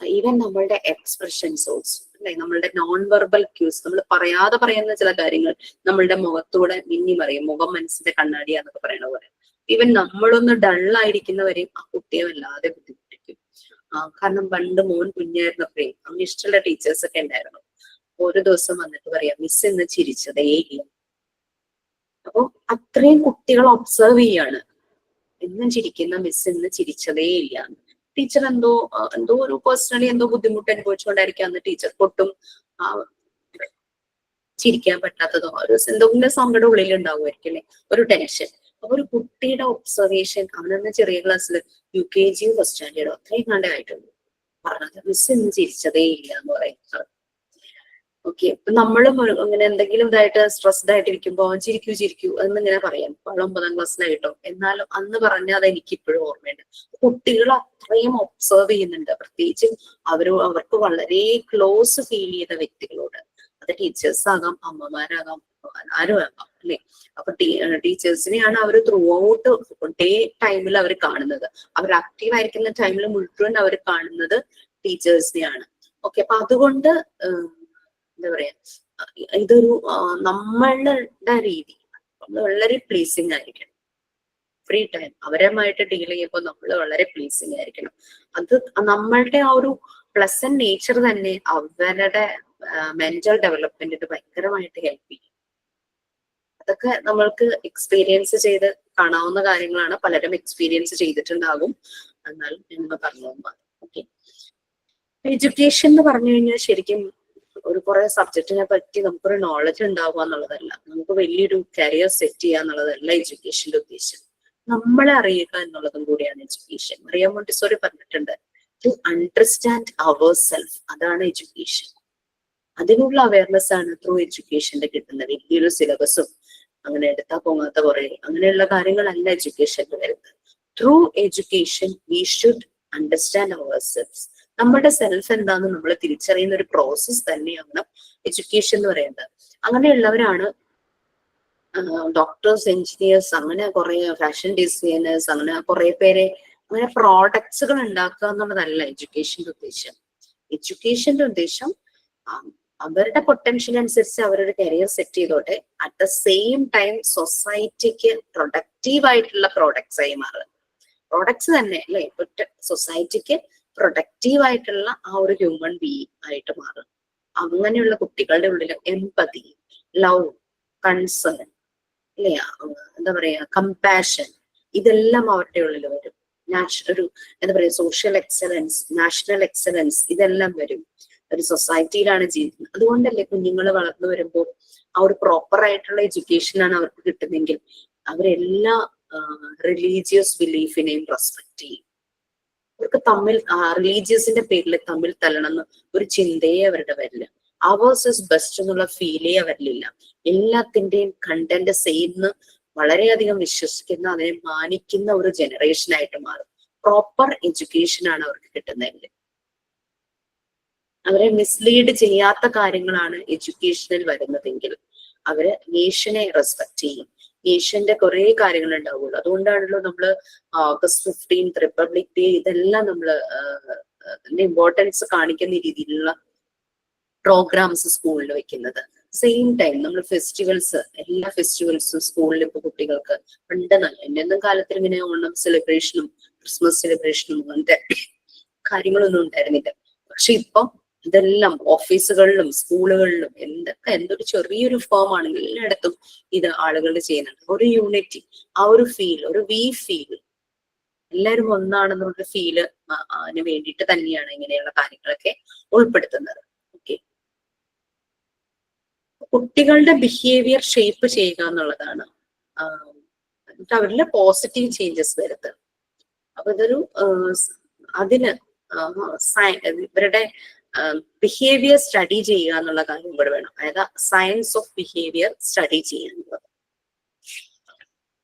ഈവൻ നമ്മളുടെ എക്സ്പ്രഷൻസ് ഓൾസോ, അല്ലെ, നമ്മളുടെ നോൺ വെർബൽ ക്യൂസ്, നമ്മൾ പറയാതെ പറയുന്ന ചില കാര്യങ്ങൾ നമ്മളുടെ മുഖത്തൂടെ മിന്നി മറിയും. മുഖം മനസ്സിന്റെ കണ്ണാടിയാന്നൊക്കെ പറയണ പോലെ ഈവൻ നമ്മളൊന്ന് ഡള്ളായിരിക്കുന്നവരെയും ആ കുട്ടിയെ വല്ലാതെ ബുദ്ധിമുട്ടിക്കും. കാരണം പണ്ട് മോൻ കുഞ്ഞായിരുന്നപ്പോഴേ അവന് ഇഷ്ടമുള്ള ടീച്ചേഴ്സ് ഒക്കെ ഉണ്ടായിരുന്നു. ഒരു ദിവസം വന്നിട്ട് പറയാം, മിസ് ഇന്ന് ചിരിച്ചതേ ഇല്ല. അപ്പൊ അത്രയും കുട്ടികൾ ഒബ്സർവ് ചെയ്യാണ്, എന്നും ചിരിക്കുന്ന മിസ് ഇന്ന് ചിരിച്ചതേ ഇല്ല. ടീച്ചർ എന്തോ ഒരു പേഴ്സണലി എന്തോ ബുദ്ധിമുട്ട് അനുഭവിച്ചുകൊണ്ടായിരിക്കും അന്ന് ടീച്ചർക്ക് ഒട്ടും ചിരിക്കാൻ പറ്റാത്തതോ ഒരു എന്തെങ്കിലും സങ്കടം ഉള്ളിൽ ഉണ്ടാവുമായിരിക്കും, അല്ലെ, ഒരു ടെൻഷൻ. അപ്പൊ ഒരു കുട്ടിയുടെ ഒബ്സർവേഷൻ, അവനെന്ന് ചെറിയ ക്ലാസ്സിൽ UKG ഫസ്റ്റ് സ്റ്റാൻഡേർഡോ അത്രയും കണ്ടേ ആയിട്ടുണ്ട്, പറഞ്ഞത് മിസ് ഇന്ന് ചിരിച്ചതേ ഇല്ല എന്ന് പറയുന്നത്. ഓക്കെ, ഇപ്പൊ നമ്മളും അങ്ങനെ എന്തെങ്കിലും ഇതായിട്ട് സ്ട്രെസ്ഡ് ആയിട്ടിരിക്കുമ്പോ ചിരിക്കൂ എന്നിങ്ങനെ പറയാം. ഇപ്പോൾ 9ാം ക്ലാസ്സിലായിട്ടോ, എന്നാലും അന്ന് പറഞ്ഞാൽ അത് എനിക്ക് ഇപ്പോഴും ഓർമ്മയുണ്ട്. കുട്ടികൾ അത്രയും ഒബ്സർവ് ചെയ്യുന്നുണ്ട്, പ്രത്യേകിച്ച് അവർക്ക് വളരെ ക്ലോസ് ഫീൽ ചെയ്ത വ്യക്തികളോട്. അത് ടീച്ചേഴ്സ് ആകാം, അമ്മമാരാകാം, ആരും ആകാം, അല്ലെ. അപ്പൊ ടീച്ചേഴ്സിനെയാണ് അവർ ത്രൂ ഔട്ട് ഡേ ടൈമിൽ അവർ കാണുന്നത്. അവർ ആക്റ്റീവ് ആയിരിക്കുന്ന ടൈമിൽ മുഴുവൻ അവർ കാണുന്നത് ടീച്ചേഴ്സിനെയാണ്. ഓക്കെ, അപ്പൊ അതുകൊണ്ട് എന്താ പറയാ, ഇതൊരു നമ്മളുടെ രീതി നമ്മൾ വളരെ പ്ലീസിങ് ആയിരിക്കണം. ഫ്രീ ടൈം അവരുമായിട്ട് ഡീൽ ചെയ്യുമ്പോൾ നമ്മൾ വളരെ പ്ലീസിങ് ആയിരിക്കണം. അത് നമ്മളുടെ ആ ഒരു പ്ലസന്റ് നേച്ചർ തന്നെ അവരുടെ മെന്റൽ ഡെവലപ്മെന്റിന് ഭയങ്കരമായിട്ട് ഹെൽപ്പ് ചെയ്യും. അതൊക്കെ നമ്മൾക്ക് എക്സ്പീരിയൻസ് ചെയ്ത് കാണാവുന്ന കാര്യങ്ങളാണ്. പലരും എക്സ്പീരിയൻസ് ചെയ്തിട്ടുണ്ടാകും, എന്നാലും എന്ന് പറഞ്ഞു. ഓക്കെ, എഡ്യൂക്കേഷൻ എന്ന് പറഞ്ഞു കഴിഞ്ഞാൽ ശരിക്കും ഒരു കുറെ സബ്ജക്റ്റിനെ പറ്റി നമുക്കൊരു നോളജ് ഉണ്ടാവുക എന്നുള്ളതല്ല, നമുക്ക് വലിയൊരു കരിയർ സെറ്റ് ചെയ്യുക എന്നുള്ളതല്ല എഡ്യൂക്കേഷന്റെ ഉദ്ദേശം. നമ്മളെ അറിയുക എന്നുള്ളതും കൂടിയാണ് എഡ്യൂക്കേഷൻ. മറിയ മോണ്ടിസോറി പറഞ്ഞിട്ടുണ്ട്, ടു അണ്ടർസ്റ്റാൻഡ് അവർ സെൽഫ്, അതാണ് എഡ്യൂക്കേഷൻ. അതിനുള്ള അവയർനെസ് ആണ് ത്രൂ എഡ്യൂക്കേഷന്റെ കിട്ടുന്നത്. വലിയൊരു സിലബസും അങ്ങനെ എടുത്താൽ പോകാത്ത കുറെ അങ്ങനെയുള്ള കാര്യങ്ങളല്ല എഡ്യൂക്കേഷനിൽ വരുന്നത്. Through education we should understand our self. നമ്മുടെ സെൽഫ് എന്താന്ന് നമ്മൾ തിരിച്ചറിയുന്ന ഒരു പ്രോസസ് തന്നെയാണ് എഡ്യൂക്കേഷൻ എന്ന് പറയുന്നത്. അങ്ങനെയുള്ളവരാണ് ഡോക്ടേഴ്സ്, എഞ്ചിനീയേഴ്സ്, അങ്ങനെ കുറെ ഫാഷൻ ഡിസൈനേഴ്സ്, അങ്ങനെ കുറെ പേരെ അങ്ങനെ പ്രോഡക്ട്സുകൾ ഉണ്ടാക്കുക എന്നുള്ളതല്ല എഡ്യൂക്കേഷന്റെ ഉദ്ദേശം. എഡ്യൂക്കേഷന്റെ ഉദ്ദേശം അവരുടെ പൊട്ടൻഷ്യൽ അനുസരിച്ച് അവരൊരു കരിയർ സെറ്റ് ചെയ്തോട്ടെ, അറ്റ് ദ സെയിം ടൈം സൊസൈറ്റിക്ക് പ്രൊഡക്റ്റീവ് ആയിട്ടുള്ള പ്രോഡക്ട്സ് ആയി മാറുക. പ്രോഡക്ട്സ് തന്നെ അല്ലെ, സൊസൈറ്റിക്ക് പ്രൊഡക്റ്റീവ് ആയിട്ടുള്ള ആ ഒരു ഹ്യൂമൻ ബീയിങ് ആയിട്ട് മാറും. അങ്ങനെയുള്ള കുട്ടികളുടെ ഉള്ളിൽ എംപതി, ലവ്, കൺസേൺ, അല്ലെ, എന്താ പറയാ, കമ്പാഷൻ, ഇതെല്ലാം അവരുടെ ഉള്ളിൽ വരും. ഒരു എന്താ പറയാ, സോഷ്യൽ എക്സലൻസ്, നാഷണൽ എക്സലൻസ്, ഇതെല്ലാം വരും. ഒരു സൊസൈറ്റിയിലാണ് ജീവിക്കുന്നത്. അതുകൊണ്ടല്ലേ കുഞ്ഞുങ്ങൾ വളർന്നു വരുമ്പോൾ ആ ഒരു പ്രോപ്പർ ആയിട്ടുള്ള എഡ്യൂക്കേഷൻ ആണ് അവർക്ക് കിട്ടുന്നെങ്കിൽ അവരെല്ലാ റിലീജിയസ് ബിലീഫിനെയും റെസ്പെക്ട് ചെയ്യും. അവർക്ക് തമ്മിൽ റിലീജിയസിന്റെ പേരിൽ തമ്മിൽ തല്ലണമെന്ന് ഒരു ചിന്തയെ അവരുടെ വരില്ല. അവേഴ്സ് ഇസ് ബെസ്റ്റ് എന്നുള്ള ഫീലേ അവരിലില്ല. എല്ലാത്തിന്റെയും കണ്ടന്റ് സെയിം വളരെയധികം വിശ്വസിക്കുന്ന, അതിനെ മാനിക്കുന്ന ഒരു ജനറേഷൻ ആയിട്ട് മാറും. പ്രോപ്പർ എഡ്യൂക്കേഷൻ ആണ് അവർക്ക് കിട്ടുന്നതെങ്കിൽ. അവരെ മിസ്ലീഡ് ചെയ്യാത്ത കാര്യങ്ങളാണ് എഡ്യൂക്കേഷനിൽ വരുന്നതെങ്കിൽ അവര് നേഷനെ റെസ്പെക്ട് ചെയ്യും. നേഷന്റെ കുറെ കാര്യങ്ങൾ ഉണ്ടാവുള്ളൂ. അതുകൊണ്ടാണല്ലോ നമ്മള് ഓഗസ്റ്റ് 15 റിപ്പബ്ലിക് ഡേ ഇതെല്ലാം നമ്മള് ഇമ്പോർട്ടൻസ് കാണിക്കുന്ന രീതിയിലുള്ള പ്രോഗ്രാംസ് സ്കൂളിൽ വെക്കുന്നത്. സെയിം ടൈം നമ്മൾ ഫെസ്റ്റിവൽസ്, എല്ലാ ഫെസ്റ്റിവൽസും സ്കൂളിൽ ഇപ്പൊ കുട്ടികൾക്ക് പണ്ട് എന്റെ ഒന്നും കാലത്തിൽ ഇങ്ങനെ ഓണം സെലിബ്രേഷനും ക്രിസ്മസ് സെലിബ്രേഷനും അങ്ങനത്തെ കാര്യങ്ങളൊന്നും ഉണ്ടായിരുന്നില്ല. പക്ഷെ ഇപ്പം ഇതെല്ലാം ഓഫീസുകളിലും സ്കൂളുകളിലും എന്തൊരു ചെറിയൊരു ഫോം ആണെങ്കിൽ എല്ലായിടത്തും ഇത് ആളുകൾ ചെയ്യുന്നുണ്ട്. ഒരു യൂണിറ്റി, ആ ഒരു ഫീൽ, ഒരു ഫീൽ, എല്ലാവരും ഒന്നാണെന്നുള്ള ഫീല് അതിന് വേണ്ടിയിട്ട് തന്നെയാണ് ഇങ്ങനെയുള്ള കാര്യങ്ങളൊക്കെ ഉൾപ്പെടുത്തുന്നത്. ഓക്കെ, കുട്ടികളുടെ ബിഹേവിയർ ഷേപ്പ് ചെയ്യുക എന്നുള്ളതാണ് അവരിലെ പോസിറ്റീവ് ചേഞ്ചസ് വരുത്തുക. അപ്പൊ ഇതൊരു അതിന് ഇവരുടെ ബിഹേവിയർ സ്റ്റഡി ചെയ്യുക എന്നുള്ള കാര്യം ഇവിടെ വേണം. അതായത് സയൻസ് ഓഫ് ബിഹേവിയർ സ്റ്റഡി ചെയ്യാനുള്ളത്.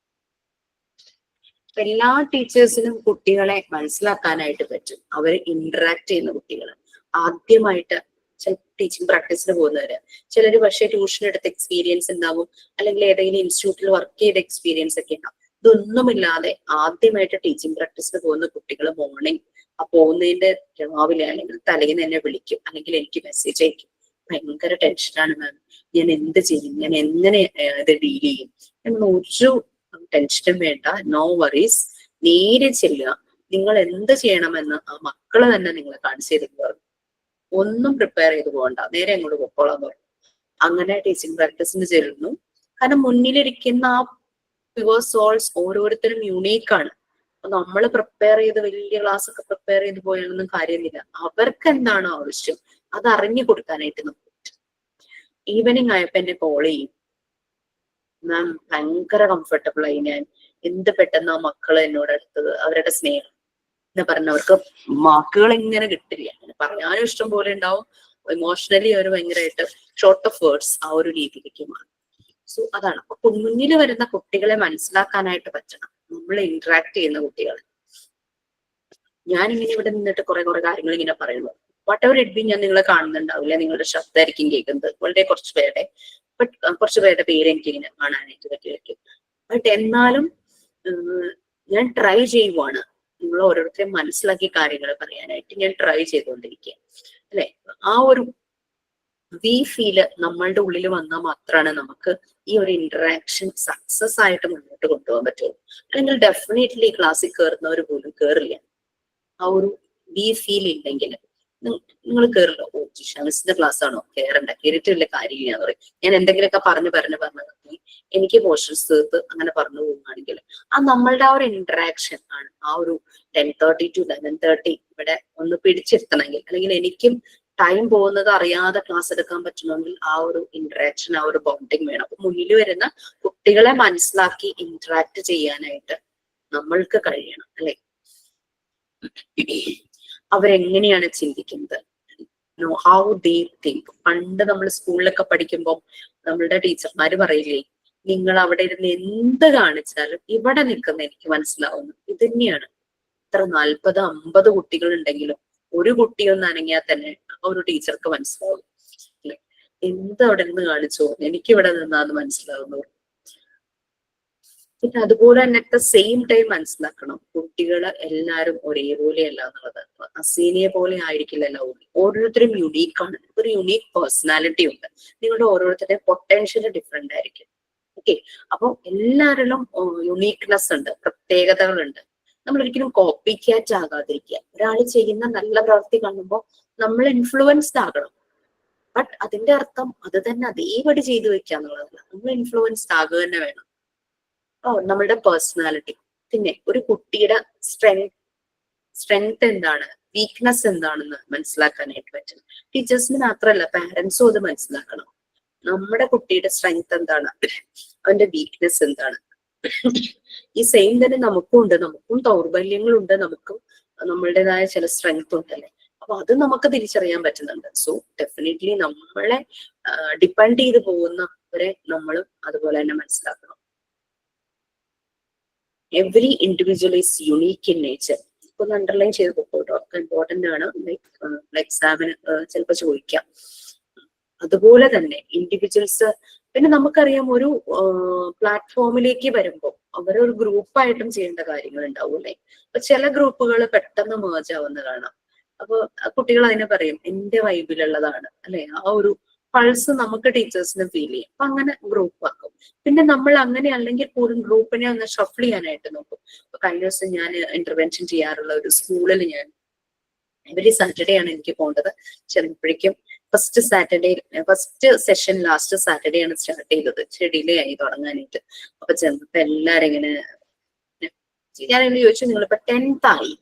എല്ലാ ടീച്ചേഴ്സിനും കുട്ടികളെ മനസ്സിലാക്കാനായിട്ട് പറ്റും. അവർ ഇന്ററാക്ട് ചെയ്യുന്ന കുട്ടികൾ ആദ്യമായിട്ട് ടീച്ചിങ് പ്രാക്ടീസിന് പോകുന്നവര്, ചിലര് പക്ഷേ ട്യൂഷൻ എടുത്ത എക്സ്പീരിയൻസ് ഉണ്ടാവും, അല്ലെങ്കിൽ ഏതെങ്കിലും ഇൻസ്റ്റിറ്റ്യൂട്ടിൽ വർക്ക് ചെയ്ത എക്സ്പീരിയൻസ് ഒക്കെ ഉണ്ടാവും. ഇതൊന്നുമില്ലാതെ ആദ്യമായിട്ട് ടീച്ചിങ് പ്രാക്ടീസിന് പോകുന്ന കുട്ടികൾ മോർണിംഗ് പോകുന്നതിന്റെ രാവിലെ അല്ലെങ്കിൽ തലേന്ന് എന്നെ വിളിക്കും, അല്ലെങ്കിൽ എനിക്ക് മെസ്സേജ് അയക്കും. ഭയങ്കര ടെൻഷനാണ് മാം, ഞാൻ എന്ത് ചെയ്യും, ഞാൻ എങ്ങനെ ഇത് ഡീൽ ചെയ്യും എന്ന്. ഒരു ടെൻഷനും വേണ്ട, നോ വറീസ്. നേരെ ചെല്ലുക, നിങ്ങൾ എന്ത് ചെയ്യണമെന്ന് ആ മക്കള് തന്നെ നിങ്ങളെ കാണിച്ചു തരുന്നത്. ഒന്നും പ്രിപ്പയർ ചെയ്ത് പോകണ്ട, നേരെ അങ്ങോട്ട് പൊക്കോളാൻ പറഞ്ഞു. അങ്ങനെ ടീച്ചിങ് പ്രാക്ടീസിന് ചെല്ലുന്നു. കാരണം മുന്നിലിരിക്കുന്ന ആ പ്യുവർ സോൾസ് ഓരോരുത്തരും യുണീക്കാണ്. അപ്പൊ നമ്മൾ പ്രിപ്പയർ ചെയ്ത് വലിയ ക്ലാസ് ഒക്കെ പ്രിപ്പയർ ചെയ്ത് പോയാലൊന്നും കാര്യമില്ല. അവർക്ക് എന്താണോ ആവശ്യം അത് അറിഞ്ഞു കൊടുക്കാനായിട്ട് നമുക്ക് പറ്റും. ഈവനിങ് ആയപ്പോ എന്നെ കോൾ ചെയ്യും, മാം ഭയങ്കര കംഫർട്ടബിൾ ആയി, ഞാൻ എന്ത് പെട്ടെന്ന് ആ മക്കള് എന്നോട് അടുത്തത്, അവരുടെ സ്നേഹം എന്ന് പറഞ്ഞവർക്ക് വാക്കുകൾ ഇങ്ങനെ കിട്ടില്ല. പറയാനും ഇഷ്ടം പോലെ ഉണ്ടാവും, ഇമോഷണലി അവർ ഭയങ്കരമായിട്ട് ഷോർട്ട് ഓഫ് വേർഡ്സ് ആ ഒരു രീതിയിലേക്ക് മാറും. സോ അതാണ്. അപ്പൊ മുന്നിൽ വരുന്ന കുട്ടികളെ മനസ്സിലാക്കാനായിട്ട് പറ്റണം, നമ്മൾ ഇന്ററാക്ട് ചെയ്യുന്ന കുട്ടികളെ. ഞാനിങ്ങനെ ഇവിടെ നിന്നിട്ട് കുറെ കാര്യങ്ങൾ ഇങ്ങനെ പറയുന്നു. വാട്ട് എവർ ഇറ്റ് ബി, ഞാൻ നിങ്ങളെ കാണുന്നുണ്ടാവില്ല, നിങ്ങളുടെ ശബ്ദമായിരിക്കും കേൾക്കുന്നത്, വളരെ കുറച്ച് പേരുടെ പേര് എനിക്ക് ഇങ്ങനെ കാണാനായിട്ട് പറ്റുമായിരിക്കും. ബട്ട് എന്നാലും ഞാൻ ട്രൈ ചെയ്യുവാണ് നിങ്ങൾ ഓരോരുത്തരെയും മനസ്സിലാക്കി കാര്യങ്ങൾ പറയാനായിട്ട് ഞാൻ ട്രൈ ചെയ്തുകൊണ്ടിരിക്കുക, അല്ലെ. ആ ഒരു ഫീല് നമ്മളുടെ ഉള്ളിൽ വന്നാൽ മാത്രമാണ് നമുക്ക് ഈ ഒരു ഇന്ററാക്ഷൻ സക്സസ് ആയിട്ട് മുന്നോട്ട് കൊണ്ടുപോകാൻ പറ്റുള്ളൂ. അല്ലെങ്കിൽ ഡെഫിനറ്റ്ലി ക്ലാസ്സിൽ കയറുന്നവർ പോലും കയറില്ല. ആ ഒരു ഫീൽ ഇല്ലെങ്കിൽ നിങ്ങൾ കയറില്ല. ഓ ജിഷാമിസിന്റെ ക്ലാസ് ആണോ, കയറിയിട്ട് വലിയ കാര്യമില്ല എന്ന് പറയും. ഞാൻ എന്തെങ്കിലുമൊക്കെ പറഞ്ഞു എനിക്ക് പോർഷൻസ് തീർത്ത് അങ്ങനെ പറഞ്ഞു പോകുകയാണെങ്കിൽ ആ നമ്മളുടെ ആ ഒരു ഇന്ററാക്ഷൻ ആണ് ആ ഒരു 10:30 to 11:30 ഇവിടെ ഒന്ന് പിടിച്ചിരുത്തണമെങ്കിൽ, അല്ലെങ്കിൽ എനിക്കും ടൈം പോകുന്നത് അറിയാതെ ക്ലാസ് എടുക്കാൻ പറ്റണമെങ്കിൽ ആ ഒരു ഇന്ററാക്ഷൻ, ആ ഒരു ബോണ്ടിങ് വേണം. അപ്പൊ മുന്നിൽ വരുന്ന കുട്ടികളെ മനസ്സിലാക്കി ഇന്ററാക്ട് ചെയ്യാനായിട്ട് നമ്മൾക്ക് കഴിയണം, അല്ലെ. അവരെങ്ങനെയാണ് ചിന്തിക്കുന്നത്, ഹൗ ദേ തിങ്ക്. പണ്ട് നമ്മൾ സ്കൂളിലൊക്കെ പഠിക്കുമ്പോൾ നമ്മളുടെ ടീച്ചർമാര് പറയില്ലേ, നിങ്ങൾ അവിടെ ഇരുന്ന് എന്ത് കാണിച്ചാലും ഇവിടെ നിൽക്കുന്ന എനിക്ക് മനസ്സിലാവുന്നു. ഇത് തന്നെയാണ്. ഇത്ര 40-50 കുട്ടികൾ ഉണ്ടെങ്കിലും ഒരു കുട്ടിയൊന്ന് അനങ്ങിയാൽ തന്നെ ഒരു ടീച്ചർക്ക് മനസ്സിലാവും, അല്ലെ. എന്ത് അവിടെ നിന്ന് കാണിച്ചോ എനിക്ക് ഇവിടെ നിന്നാന്ന് മനസ്സിലാവുന്നു. പിന്നെ അതുപോലെ തന്നെ അറ്റ് ദ സെയിം ടൈം മനസ്സിലാക്കണം, കുട്ടികള് എല്ലാരും ഒരേപോലെയല്ല എന്നുള്ളത്. അസീനിയെ പോലെ ആയിരിക്കില്ല എല്ലാവരും. ഓരോരുത്തരും യുണീക്കാണ്. ഒരു യുണീക്ക് പേഴ്സണാലിറ്റി ഉണ്ട്. നിങ്ങളുടെ ഓരോരുത്തരുടെ പൊട്ടൻഷ്യൽ ഡിഫറെന്റ് ആയിരിക്കും. ഓക്കെ, അപ്പൊ എല്ലാവരിലും യുണീക്നെസ് ഉണ്ട്, പ്രത്യേകതകളുണ്ട്. നമ്മൾ ഒരിക്കലും കോപ്പി ക്യാറ്റ് ആകാതിരിക്കുക. ഒരാൾ ചെയ്യുന്ന നല്ല പ്രവൃത്തി കാണുമ്പോൾ നമ്മൾ ഇൻഫ്ലുവൻസ്ഡ് ആകണം. ബട്ട് അതിന്റെ അർത്ഥം അത് തന്നെ അതേപടി ചെയ്തു വെക്കുക എന്നുള്ളതല്ല. നമ്മൾ ഇൻഫ്ലുവൻസ്ഡ് ആകുക തന്നെ വേണം. നമ്മളുടെ പേഴ്സണാലിറ്റി, പിന്നെ ഒരു കുട്ടിയുടെ സ്ട്രെങ്ത് എന്താണ്, വീക്ക്നെസ് എന്താണെന്ന് മനസ്സിലാക്കാനായിട്ട് പറ്റും. ടീച്ചേഴ്സിന് മാത്രമല്ല, പാരന്റ്സും അത് മനസ്സിലാക്കണം. നമ്മുടെ കുട്ടിയുടെ സ്ട്രെങ്ത് എന്താണ്, അവന്റെ വീക്ക്നെസ് എന്താണ്. ഈ സെയിം തന്നെ നമുക്കും ഉണ്ട്. നമുക്കും ദൗർബല്യങ്ങളുണ്ട്, നമുക്കും നമ്മളുടേതായ ചില സ്ട്രെങ്ത് ഉണ്ടല്ലേ. അപ്പൊ അത് നമുക്ക് തിരിച്ചറിയാൻ പറ്റുന്നുണ്ട്. സോ ഡെഫിനറ്റ്ലി നമ്മളെ ഡിപ്പെൻഡ് ചെയ്ത് പോകുന്നവരെ നമ്മളും അതുപോലെ തന്നെ മനസ്സിലാക്കണം. Every individual is unique in nature. ഇപ്പൊ ഒന്ന് അണ്ടർലൈൻ ചെയ്ത് പോയിട്ടോ, ഇമ്പോർട്ടന്റ് ആണ്. എക്സാമിന് ചിലപ്പോൾ ചോദിക്കാം. അതുപോലെ തന്നെ ഇൻഡിവിജ്വൽസ്, പിന്നെ നമുക്കറിയാം ഒരു പ്ലാറ്റ്ഫോമിലേക്ക് വരുമ്പോൾ അവരൊരു ഗ്രൂപ്പായിട്ടും ചെയ്യേണ്ട കാര്യങ്ങൾ ഉണ്ടാവും അല്ലെ. അപ്പൊ ചില ഗ്രൂപ്പുകൾ പെട്ടെന്ന് മേർജ് ആവുന്ന കാണാം. അപ്പൊ കുട്ടികൾ അതിനെ പറയും എന്റെ വൈബിലുള്ളതാണ് അല്ലെ. ആ ഒരു പൾസ് നമുക്ക് ടീച്ചേഴ്സിന് ഫീൽ ചെയ്യും. അപ്പൊ അങ്ങനെ ഗ്രൂപ്പ് ആക്കും. പിന്നെ നമ്മൾ അങ്ങനെ അല്ലെങ്കിൽ പോലും ഗ്രൂപ്പിനെ ഒന്ന് ഷഫിൾ ചെയ്യാനായിട്ട് നോക്കും. ഇപ്പൊ കഴിഞ്ഞ ദിവസം ഞാൻ ഇന്റർവെൻഷൻ ചെയ്യാറുള്ള ഒരു സ്കൂളിൽ ഞാൻ എവരി സാറ്റർഡേ ആണ് എനിക്ക് പോകേണ്ടത്. ചെന്നപ്പോഴേക്കും ഫസ്റ്റ് സെഷൻ ലാസ്റ്റ് സാറ്റർഡേ ആണ് സ്റ്റാർട്ട് ചെയ്തത്. ഡിലേ ആയി തുടങ്ങാനായിട്ട്. അപ്പൊ ചെന്നപ്പോ എല്ലാരും ഇങ്ങനെ ഞാൻ ചോദിച്ചു, നിങ്ങളിപ്പോ 10th ആയി.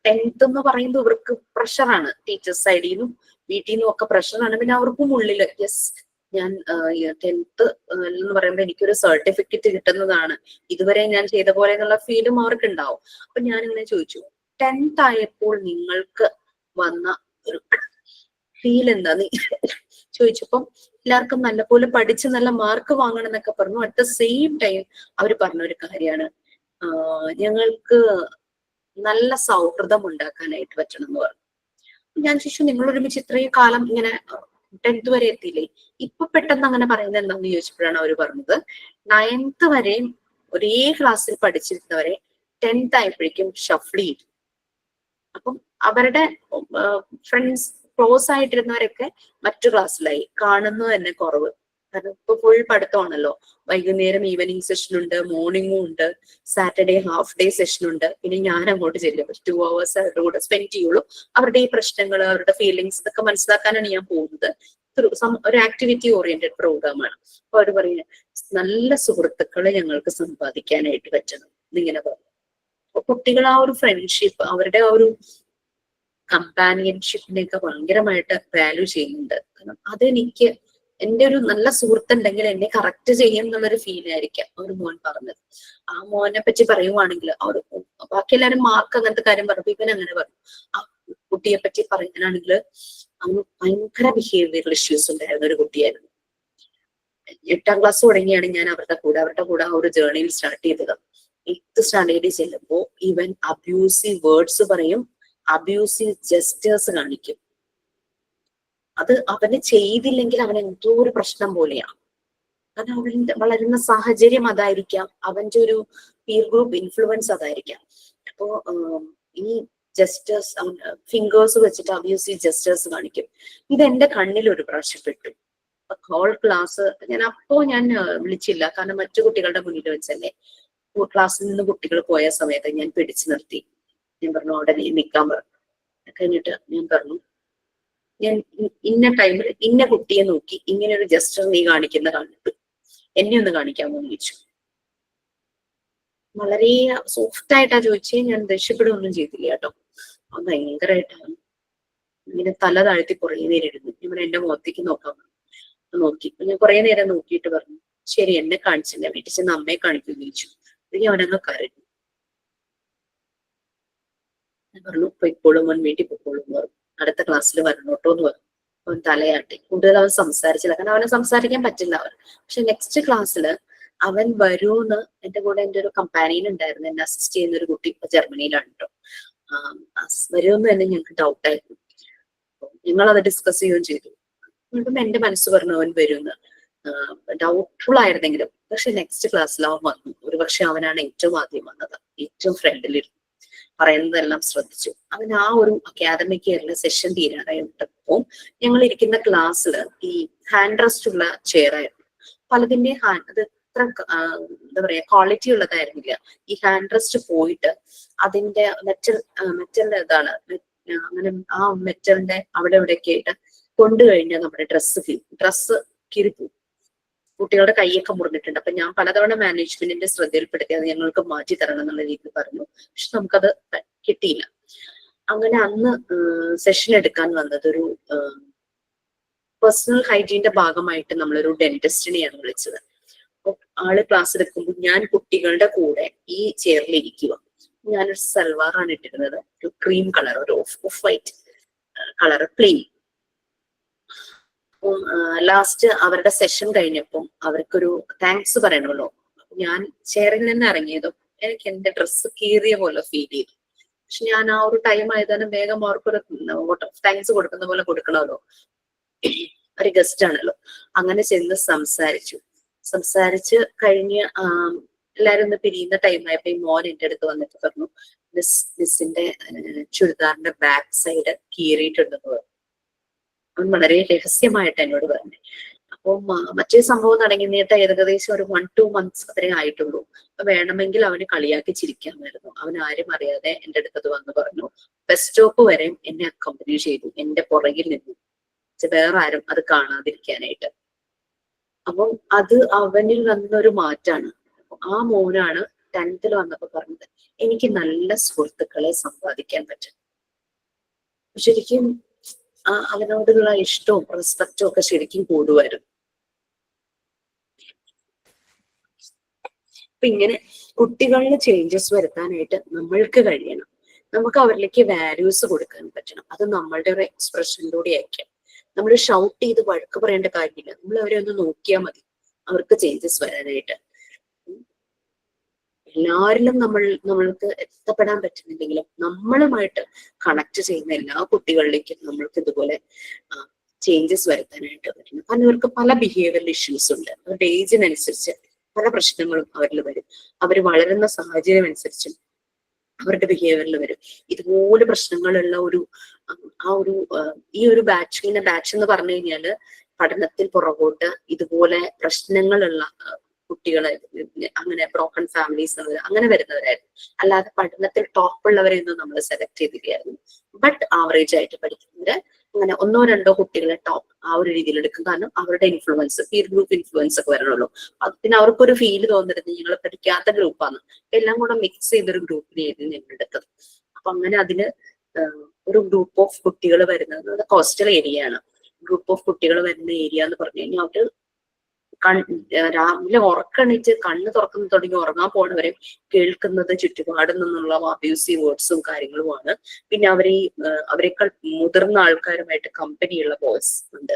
10th എന്ന് പറയുന്നത് ഇവർക്ക് പ്രഷറാണ്. ടീച്ചേഴ്സ് സൈഡിൽ നിന്നും വീട്ടിൽ നിന്നും ഒക്കെ പ്രഷറാണ്. പിന്നെ അവർക്കും ഉള്ളില് യെസ് ഞാൻ 10th എന്ന് പറയുമ്പോൾ എനിക്കൊരു സർട്ടിഫിക്കറ്റ് കിട്ടുന്നതാണ്, ഇതുവരെ ഞാൻ ചെയ്ത പോലെ എന്നുള്ള ഫീലും അവർക്ക് ഉണ്ടാവും. അപ്പൊ ഞാനിങ്ങനെ ചോദിച്ചു, 10th ആയപ്പോൾ നിങ്ങൾക്ക് വന്ന ഒരു ഫീൽ എന്താന്ന് ചോദിച്ചപ്പം എല്ലാവർക്കും നല്ലപോലെ പഠിച്ച് നല്ല മാർക്ക് വാങ്ങണം എന്നൊക്കെ പറഞ്ഞു. അറ്റ് ദ സെയിം ടൈം അവർ പറഞ്ഞ ഒരു കാര്യമാണ്, ഞങ്ങൾക്ക് നല്ല സൗഹൃദം ഉണ്ടാക്കാനായിട്ട് പറ്റണം എന്ന് പറഞ്ഞു. ഞാൻ ചോദിച്ചു, നിങ്ങൾ ഒരുമിച്ച് ഇത്രയും കാലം ഇങ്ങനെ 10th വരെ എത്തിയില്ലേ, ഇപ്പൊ പെട്ടെന്ന് അങ്ങനെ പറയുന്നത് എന്താന്ന് ചോദിച്ചപ്പോഴാണ് അവർ പറഞ്ഞത് 9th വരെയും ഒരേ ക്ലാസ്സിൽ പഠിച്ചിരുന്നവരെ 10th ആയപ്പോഴേക്കും ഷഫിൾ ചെയ്തു. അപ്പം അവരുടെ ഫ്രണ്ട്സ് ക്ലോസ് ആയിട്ടിരുന്നവരൊക്കെ മറ്റു ക്ലാസ്സിലായി. കാണുന്നത് തന്നെ കുറവ്. കാരണം ഇപ്പൊ ഫുൾ പഠിത്തമാണല്ലോ. വൈകുന്നേരം ഈവനിങ് സെഷൻ ഉണ്ട്, മോർണിംഗും ഉണ്ട്, സാറ്റർഡേ ഹാഫ് ഡേ സെഷൻ ഉണ്ട്. പിന്നെ ഞാൻ അങ്ങോട്ട് ചെല്ലും, 2 hours അവരുടെ കൂടെ സ്പെൻഡ് ചെയ്യുള്ളൂ. അവരുടെ ഈ പ്രശ്നങ്ങൾ, അവരുടെ ഫീലിങ്സ് ഇതൊക്കെ മനസ്സിലാക്കാനാണ് ഞാൻ പോകുന്നത്. ഒരു ആക്ടിവിറ്റി ഓറിയന്റഡ് പ്രോഗ്രാമാണ്. അപ്പൊ അവർ പറയുന്നത് നല്ല സുഹൃത്തുക്കളെ ഞങ്ങൾക്ക് സമ്പാദിക്കാനായിട്ട് പറ്റണം എന്നിങ്ങനെ പറഞ്ഞു. അപ്പൊ കുട്ടികൾ ആ ഒരു ഫ്രണ്ട്ഷിപ്പ്, അവരുടെ ആ ഒരു കമ്പാനിയൻഷിപ്പിനെയൊക്കെ ഭയങ്കരമായിട്ട് വാല്യൂ ചെയ്യുന്നുണ്ട്. കാരണം അതെനിക്ക് എന്റെ ഒരു നല്ല സുഹൃത്തുണ്ടെങ്കിൽ എന്നെ കറക്റ്റ് ചെയ്യും എന്നുള്ളൊരു ഫീൽ ആയിരിക്കാം ഒരു മോൻ പറഞ്ഞത്. ആ മോനെ പറ്റി പറയുവാണെങ്കിൽ ബാക്കി എല്ലാവരും മാർക്ക് അങ്ങനത്തെ കാര്യം പറഞ്ഞു, ഇവൻ അങ്ങനെ പറഞ്ഞു. ആ കുട്ടിയെ പറ്റി പറയാനാണെങ്കിൽ അവന് ഭയങ്കര ബിഹേവിയറൽ ഇഷ്യൂസ് ഉണ്ടായിരുന്ന ഒരു കുട്ടിയായിരുന്നു. 8ാം ക്ലാസ് തുടങ്ങിയാണ് ഞാൻ അവരുടെ കൂടെ ആ ഒരു ജേർണിയിൽ സ്റ്റാർട്ട് ചെയ്തത്. 8th സ്റ്റാൻഡേർഡിൽ ചെല്ലുമ്പോ ഇവൻ അബ്യൂസീവ് വേർഡ്സ് പറയും, അബ്യൂസീവ് ജെസ്റ്റേഴ്സ് കാണിക്കും. അത് അവന് ചെയ്തില്ലെങ്കിൽ അവൻ എന്തോ ഒരു പ്രശ്നം പോലെയാണ്. കാരണം അവന്റെ വളരുന്ന സാഹചര്യം അതായിരിക്കാം, അവന്റെ ഒരു പീർ ഗ്രൂപ്പ് ഇൻഫ്ലുവൻസ് അതായിരിക്കാം. അപ്പോ ഈ ജെസ്റ്റേഴ്സ്, ഫിംഗേഴ്സ് വെച്ചിട്ട് അബ്യൂസീവ് ജെസ്റ്റേഴ്സ് കാണിക്കും. ഇത് എന്റെ കണ്ണിൽ ഒരു പ്രാവശ്യം പെട്ടു. ഹോൾ ക്ലാസ് ഞാൻ വിളിച്ചില്ല, കാരണം മറ്റു കുട്ടികളുടെ മുന്നിൽ വെച്ചല്ലേ. ക്ലാസ്സിൽ നിന്ന് കുട്ടികൾ പോയ സമയത്ത് ഞാൻ പിടിച്ചു നിർത്തി. ഞാൻ പറഞ്ഞു അവിടെ നിൽക്കാൻ പറഞ്ഞു. കഴിഞ്ഞിട്ട് ഞാൻ പറഞ്ഞു, ഞാൻ ഇന്ന ടൈമിൽ ഇന്ന കുട്ടിയെ നോക്കി ഇങ്ങനെ ഒരു ജസ്റ്റർ നീ കാണിക്കുന്ന കണ്ടിട്ട് എന്നെ ഒന്ന് കാണിക്കാമോ എന്ന് ചോദിച്ചു. വളരെ സോഫ്റ്റ് ആയിട്ടാ ചോദിച്ചേ. ഞാൻ ദേഷ്യപ്പെടുകയൊന്നും ചെയ്തില്ല കേട്ടോ. അത് ഭയങ്കരമായിട്ടാണ് ഇങ്ങനെ തല താഴ്ത്തി കുറേ നേരം ഇരുന്നു. ഇവിടെ എന്റെ മുഖത്തേക്ക് നോക്കാൻ നോക്കി. ഞാൻ കുറെ നേരം നോക്കിയിട്ട് പറഞ്ഞു, ശരി എന്നെ കാണിച്ചില്ല, വീട്ടിൽ ചെന്ന് അമ്മയെ കാണിക്കുമെന്ന് ചോദിച്ചു. എനിക്ക് അവനങ്ങ് കരഞ്ഞു. ഞാൻ പറഞ്ഞു പൊയ്ക്കോളും, അവൻ വീട്ടിൽ പൊയ്ക്കോളും എന്ന് പറഞ്ഞു. അടുത്ത ക്ലാസ്സിൽ വരണോട്ടോ എന്ന് പറഞ്ഞു. അവൻ തലയാട്ടി. കൂടുതൽ അവൻ സംസാരിച്ചില്ല, കാരണം അവനെ സംസാരിക്കാൻ പറ്റില്ല അവൻ. പക്ഷെ നെക്സ്റ്റ് ക്ലാസ്സിൽ അവൻ വരൂന്ന് എന്റെ കൂടെ എന്റെ ഒരു കമ്പാനിയൻ ഉണ്ടായിരുന്നു, എന്നെ അസിസ്റ്റ് ചെയ്യുന്ന ഒരു കുട്ടി ഇപ്പൊ ജർമ്മനിയിലാണ് കേട്ടോ. വരുമെന്ന് തന്നെ ഞങ്ങൾക്ക് ഡൗട്ടായിരുന്നു. ഞങ്ങൾ അത് ഡിസ്കസ് ചെയ്യുകയും ചെയ്തു. വീണ്ടും എന്റെ മനസ്സ് പറഞ്ഞു അവൻ വരുമെന്ന്. ഡൗട്ട്ഫുൾ ആയിരുന്നെങ്കിലും പക്ഷെ നെക്സ്റ്റ് ക്ലാസ്സിൽ അവൻ വന്നു. ഒരു പക്ഷെ അവനാണ് ഏറ്റവും ആദ്യം വന്നത്, ഏറ്റവും ഫ്രണ്ടിലിരുന്നു, പറയുന്നതെല്ലാം ശ്രദ്ധിച്ചു. അവൻ ആ ഒരു അക്കാദമിക് ഇയറിലെ സെഷൻ തീരാറായിട്ടപ്പോ ഞങ്ങൾ ഇരിക്കുന്ന ക്ലാസ്സിൽ ഈ ഹാൻഡ് റെസ്റ്റ് ഉള്ള ചെയർ ആയിരുന്നു. പലതിന്റെ അത് അത്ര എന്താ പറയാ ക്വാളിറ്റി ഉള്ളതായിരുന്നില്ല. ഈ ഹാൻഡ് റെസ്റ്റ് പോയിട്ട് അതിന്റെ മെറ്റലിന്റെ ഇതാണ് അങ്ങനെ ആ മെറ്റലിന്റെ അവിടെ ഇവിടെയൊക്കെ ആയിട്ട് കൊണ്ടു കഴിഞ്ഞാൽ നമ്മുടെ ഡ്രസ്സ് കീറിപ്പോവും. കുട്ടികളുടെ കൈയൊക്കെ മുറിഞ്ഞിട്ടുണ്ട്. അപ്പൊ ഞാൻ പലതവണ മാനേജ്മെന്റിന്റെ ശ്രദ്ധയിൽപ്പെടുത്തി അത് ഞങ്ങൾക്ക് മാറ്റി തരണം എന്നുള്ള രീതിയിൽ പറഞ്ഞു. പക്ഷെ നമുക്കത് കിട്ടിയില്ല. അങ്ങനെ അന്ന് സെഷൻ എടുക്കാൻ വന്നത് ഒരു പേഴ്സണൽ ഹൈജീന്റെ ഭാഗമായിട്ട് നമ്മളൊരു ഡെന്റിസ്റ്റിനെയാണ് വിളിച്ചത്. അപ്പൊ ആള് ക്ലാസ് എടുക്കുമ്പോൾ ഞാൻ കുട്ടികളുടെ കൂടെ ഈ ചെയറിൽ ഇരിക്കുക. ഞാനൊരു സൽവാറാണ് ഇട്ടിരുന്നത്, ഒരു ക്രീം കളർ, ഒരു off white colour plain. Last അവരുടെ സെഷൻ കഴിഞ്ഞപ്പം അവർക്കൊരു താങ്ക്സ് പറയണമല്ലോ. ഞാൻ ചെയറിൽ നിന്ന് ഇറങ്ങിയതും എനിക്ക് എന്റെ ഡ്രസ്സ് കീറിയ പോലെ ഫീൽ ചെയ്തു. പക്ഷെ ഞാൻ ആ ഒരു ടൈം ആയതാണ് വേഗം അവർക്കൊരു താങ്ക്സ് കൊടുക്കുന്ന പോലെ കൊടുക്കണമല്ലോ, ഒരു ഗസ്റ്റ് ആണല്ലോ. അങ്ങനെ ചെന്ന് സംസാരിച്ച് കഴിഞ്ഞ് എല്ലാരും ഒന്ന് പിരിയുന്ന ടൈം ആയപ്പോ ഈ മോൻ എന്റെ അടുത്ത് വന്നിട്ട് പറഞ്ഞു, മിസ്സിന്റെ ചുരിദാറിന്റെ ബാക്ക് സൈഡ് കീറിയിട്ടുണ്ടെന്ന് പറഞ്ഞു. അവൻ വളരെ രഹസ്യമായിട്ട് എന്നോട് പറഞ്ഞു. അപ്പൊ മറ്റേ സംഭവം തുടങ്ങിയിട്ട് ഏകദേശം ഒരു 1-2 months അത്രേ ആയിട്ടുള്ളൂ. അപ്പൊ വേണമെങ്കിൽ അവന് കളിയാക്കി ചിരിക്കാമായിരുന്നു. അവൻ ആരും അറിയാതെ എന്റെ അടുത്തത് വന്ന് പറഞ്ഞു. ബസ് സ്റ്റോപ്പ് വരെയും എന്നെ അക്കമ്പനി ചെയ്തു, എന്റെ പുറകിൽ നിന്നു, വേറെ ആരും അത് കാണാതിരിക്കാനായിട്ട്. അപ്പം അത് അവനിൽ വന്നൊരു മാറ്റാണ്. ആ മോനാണ് 10th വന്നപ്പോ പറഞ്ഞത്, എനിക്ക് നല്ല സുഹൃത്തുക്കളെ സമ്പാദിക്കാൻ പറ്റും. ശരിക്കും അവനോടുള്ള ഇഷ്ടവും റെസ്പെക്റ്റും ഒക്കെ ശരിക്കും കൂടുമായിരുന്നു. അപ്പൊ ഇങ്ങനെ കുട്ടികളിൽ ചേഞ്ചസ് വരുത്താനായിട്ട് നമ്മൾക്ക് കഴിയണം. നമുക്ക് അവരിലേക്ക് വാല്യൂസ് കൊടുക്കാൻ പറ്റണം. അത് നമ്മളുടെ ഒരു എക്സ്പ്രഷനിലൂടെ ആയിരിക്കാം. നമ്മൾ ഷൗട്ട് ചെയ്ത് വഴക്ക് പറയേണ്ട കാര്യമില്ല. നമ്മൾ അവരെ ഒന്ന് നോക്കിയാൽ മതി അവർക്ക് ചേഞ്ചസ് വരാനായിട്ട്. എല്ലാവരിലും നമ്മൾക്ക് എത്തപ്പെടാൻ പറ്റുന്നില്ലെങ്കിലും നമ്മളുമായിട്ട് കണക്ട് ചെയ്യുന്ന എല്ലാ കുട്ടികളിലേക്കും നമ്മൾക്ക് ഇതുപോലെ ചേഞ്ചസ് വരുത്താനായിട്ട് പറ്റുന്നു. കാരണം ഇവർക്ക് പല ബിഹേവിയറൽ ഇഷ്യൂസ് ഉണ്ട്. അവരുടെ ഏജിനനുസരിച്ച് പല പ്രശ്നങ്ങളും അവരിൽ വരും. അവർ വളരുന്ന സാഹചര്യം അനുസരിച്ചും അവരുടെ ബിഹേവിയറിൽ വരും. ഇതുപോലെ പ്രശ്നങ്ങളുള്ള ഈ ഒരു ബാച്ച് എന്ന് പറഞ്ഞു കഴിഞ്ഞാല് പഠനത്തിൽ പുറകോട്ട് ഇതുപോലെ പ്രശ്നങ്ങളുള്ള കുട്ടികളെ, അങ്ങനെ ബ്രോക്കൺ ഫാമിലീസ് അങ്ങനെ വരുന്നവരായിരുന്നു. അല്ലാതെ പഠനത്തിൽ ടോപ്പ് ഉള്ളവരെയൊന്നും നമ്മൾ സെലക്ട് ചെയ്തില്ലായിരുന്നു. ബട്ട് ആവറേജ് ആയിട്ട് പഠിക്കുന്നവര് അങ്ങനെ 1-2 കുട്ടികളെ ടോപ്പ് ആ ഒരു രീതിയിൽ എടുക്കും. കാരണം അവരുടെ ഇൻഫ്ലുവൻസ്, പീർ ഗ്രൂപ്പ് ഇൻഫ്ലുവൻസ് ഒക്കെ വരണമല്ലോ. പിന്നെ അവർക്കൊരു ഫീൽ തോന്നരുത് ഞങ്ങൾ പഠിക്കാത്ത ഗ്രൂപ്പാണ്, എല്ലാം കൂടെ മിക്സ് ചെയ്തൊരു ഗ്രൂപ്പിനെയായിരുന്നു ഞങ്ങൾ എടുത്തത്. അപ്പൊ അങ്ങനെ അതിന് ഒരു ഗ്രൂപ്പ് ഓഫ് കുട്ടികൾ വരുന്നത് കോസ്റ്റൽ ഏരിയ ആണ്. ഗ്രൂപ്പ് ഓഫ് കുട്ടികൾ വരുന്ന ഏരിയ എന്ന് പറഞ്ഞു കഴിഞ്ഞാൽ അവര് രാവിലെ ഉറക്കണിച്ച് കണ്ണ് തുറക്കുന്ന തുടങ്ങി ഉറങ്ങാൻ പോണവരെ കേൾക്കുന്നത് ചുറ്റുപാടിൽ നിന്നുള്ള അബ്യൂസീവ് വേർഡ്സും കാര്യങ്ങളുമാണ്. പിന്നെ അവരെക്കാൾ മുതിർന്ന ആൾക്കാരുമായിട്ട് കമ്പനിയുള്ള ബോയ്സ് ഉണ്ട്,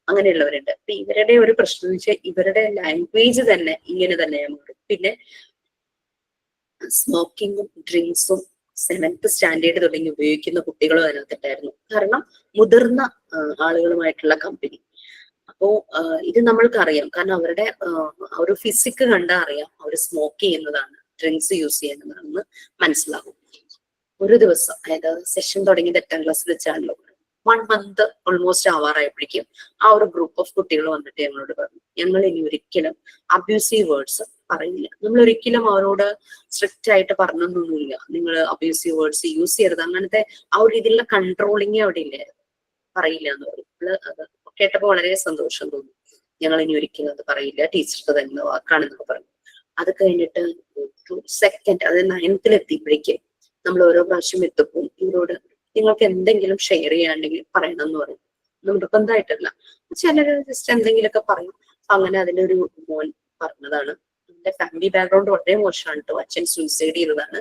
അങ്ങനെയുള്ളവരുണ്ട്. അപ്പൊ ഇവരുടെ ഒരു പ്രശ്നം എന്ന് വെച്ചാൽ ഇവരുടെ ലാംഗ്വേജ് തന്നെ ഇങ്ങനെ തന്നെയാണ്. പിന്നെ സ്മോക്കിങ്ങും ഡ്രിങ്ക്സും 7th സ്റ്റാൻഡേർഡ് തുടങ്ങി ഉപയോഗിക്കുന്ന കുട്ടികളും അതിനകത്തുണ്ടായിരുന്നു. കാരണം മുതിർന്ന ആളുകളുമായിട്ടുള്ള കമ്പനി. അപ്പോ ഇത് നമ്മൾക്ക് അറിയാം. കാരണം അവരുടെ ഒരു ഫിസിക്ക് കണ്ടാൽ അറിയാം അവർ സ്മോക്ക് ചെയ്യുന്നതാണ്, ഡ്രിങ്ക്സ് യൂസ് ചെയ്യുന്നതാണെന്ന് മനസ്സിലാകും. ഒരു ദിവസം, അതായത് സെഷൻ തുടങ്ങിയത് 8ാം ക്ലാസ്സിൽ വെച്ചാണല്ലോ, 1 month ഓൾമോസ്റ്റ് ആവാറായപ്പോഴേക്കും ആ ഒരു ഗ്രൂപ്പ് ഓഫ് കുട്ടികൾ വന്നിട്ട് ഞങ്ങളോട് പറഞ്ഞു, ഞങ്ങൾ ഇനി ഒരിക്കലും അബ്യൂസീവ് വേർഡ്സ് പറയില്ല. നമ്മൾ ഒരിക്കലും അവരോട് സ്ട്രിക്റ്റ് ആയിട്ട് പറഞ്ഞൊന്നുമില്ല, നിങ്ങൾ അബ്യൂസീവ് വേർഡ്സ് യൂസ് ചെയ്യരുത്, അങ്ങനത്തെ ആ ഒരു രീതിയിലുള്ള കൺട്രോളിങ് അവിടെ ഇല്ലായിരുന്നു, പറയില്ല എന്ന് പറയും. അത് കേട്ടപ്പോ വളരെ സന്തോഷം തോന്നി. ഞങ്ങൾ ഇനി ഒരിക്കലും അത് പറയില്ല, ടീച്ചർക്ക് തരുന്ന വാക്കാണെന്നൊക്കെ പറഞ്ഞു. അത് കഴിഞ്ഞിട്ട് സെക്കൻഡ്, അത് 9th എത്തിയപ്പോഴേക്കും നമ്മൾ ഓരോ പ്രാവശ്യം എത്തുമ്പോൾ ഇവരോട് നിങ്ങൾക്ക് എന്തെങ്കിലും ഷെയർ ചെയ്യാണ്ടെങ്കിൽ പറയണം എന്ന് പറയും. നിർബന്ധമായിട്ടല്ല, ചിലര് ജസ്റ്റ് എന്തെങ്കിലുമൊക്കെ പറയും. അങ്ങനെ അതിലൊരു മോൻ പറഞ്ഞതാണ്, എന്റെ ഫാമിലി ബാക്ക്ഗ്രൗണ്ട് വളരെ മോശമാണ് കേട്ടോ, അച്ഛൻ സൂയിസൈഡ് ചെയ്തതാണ്,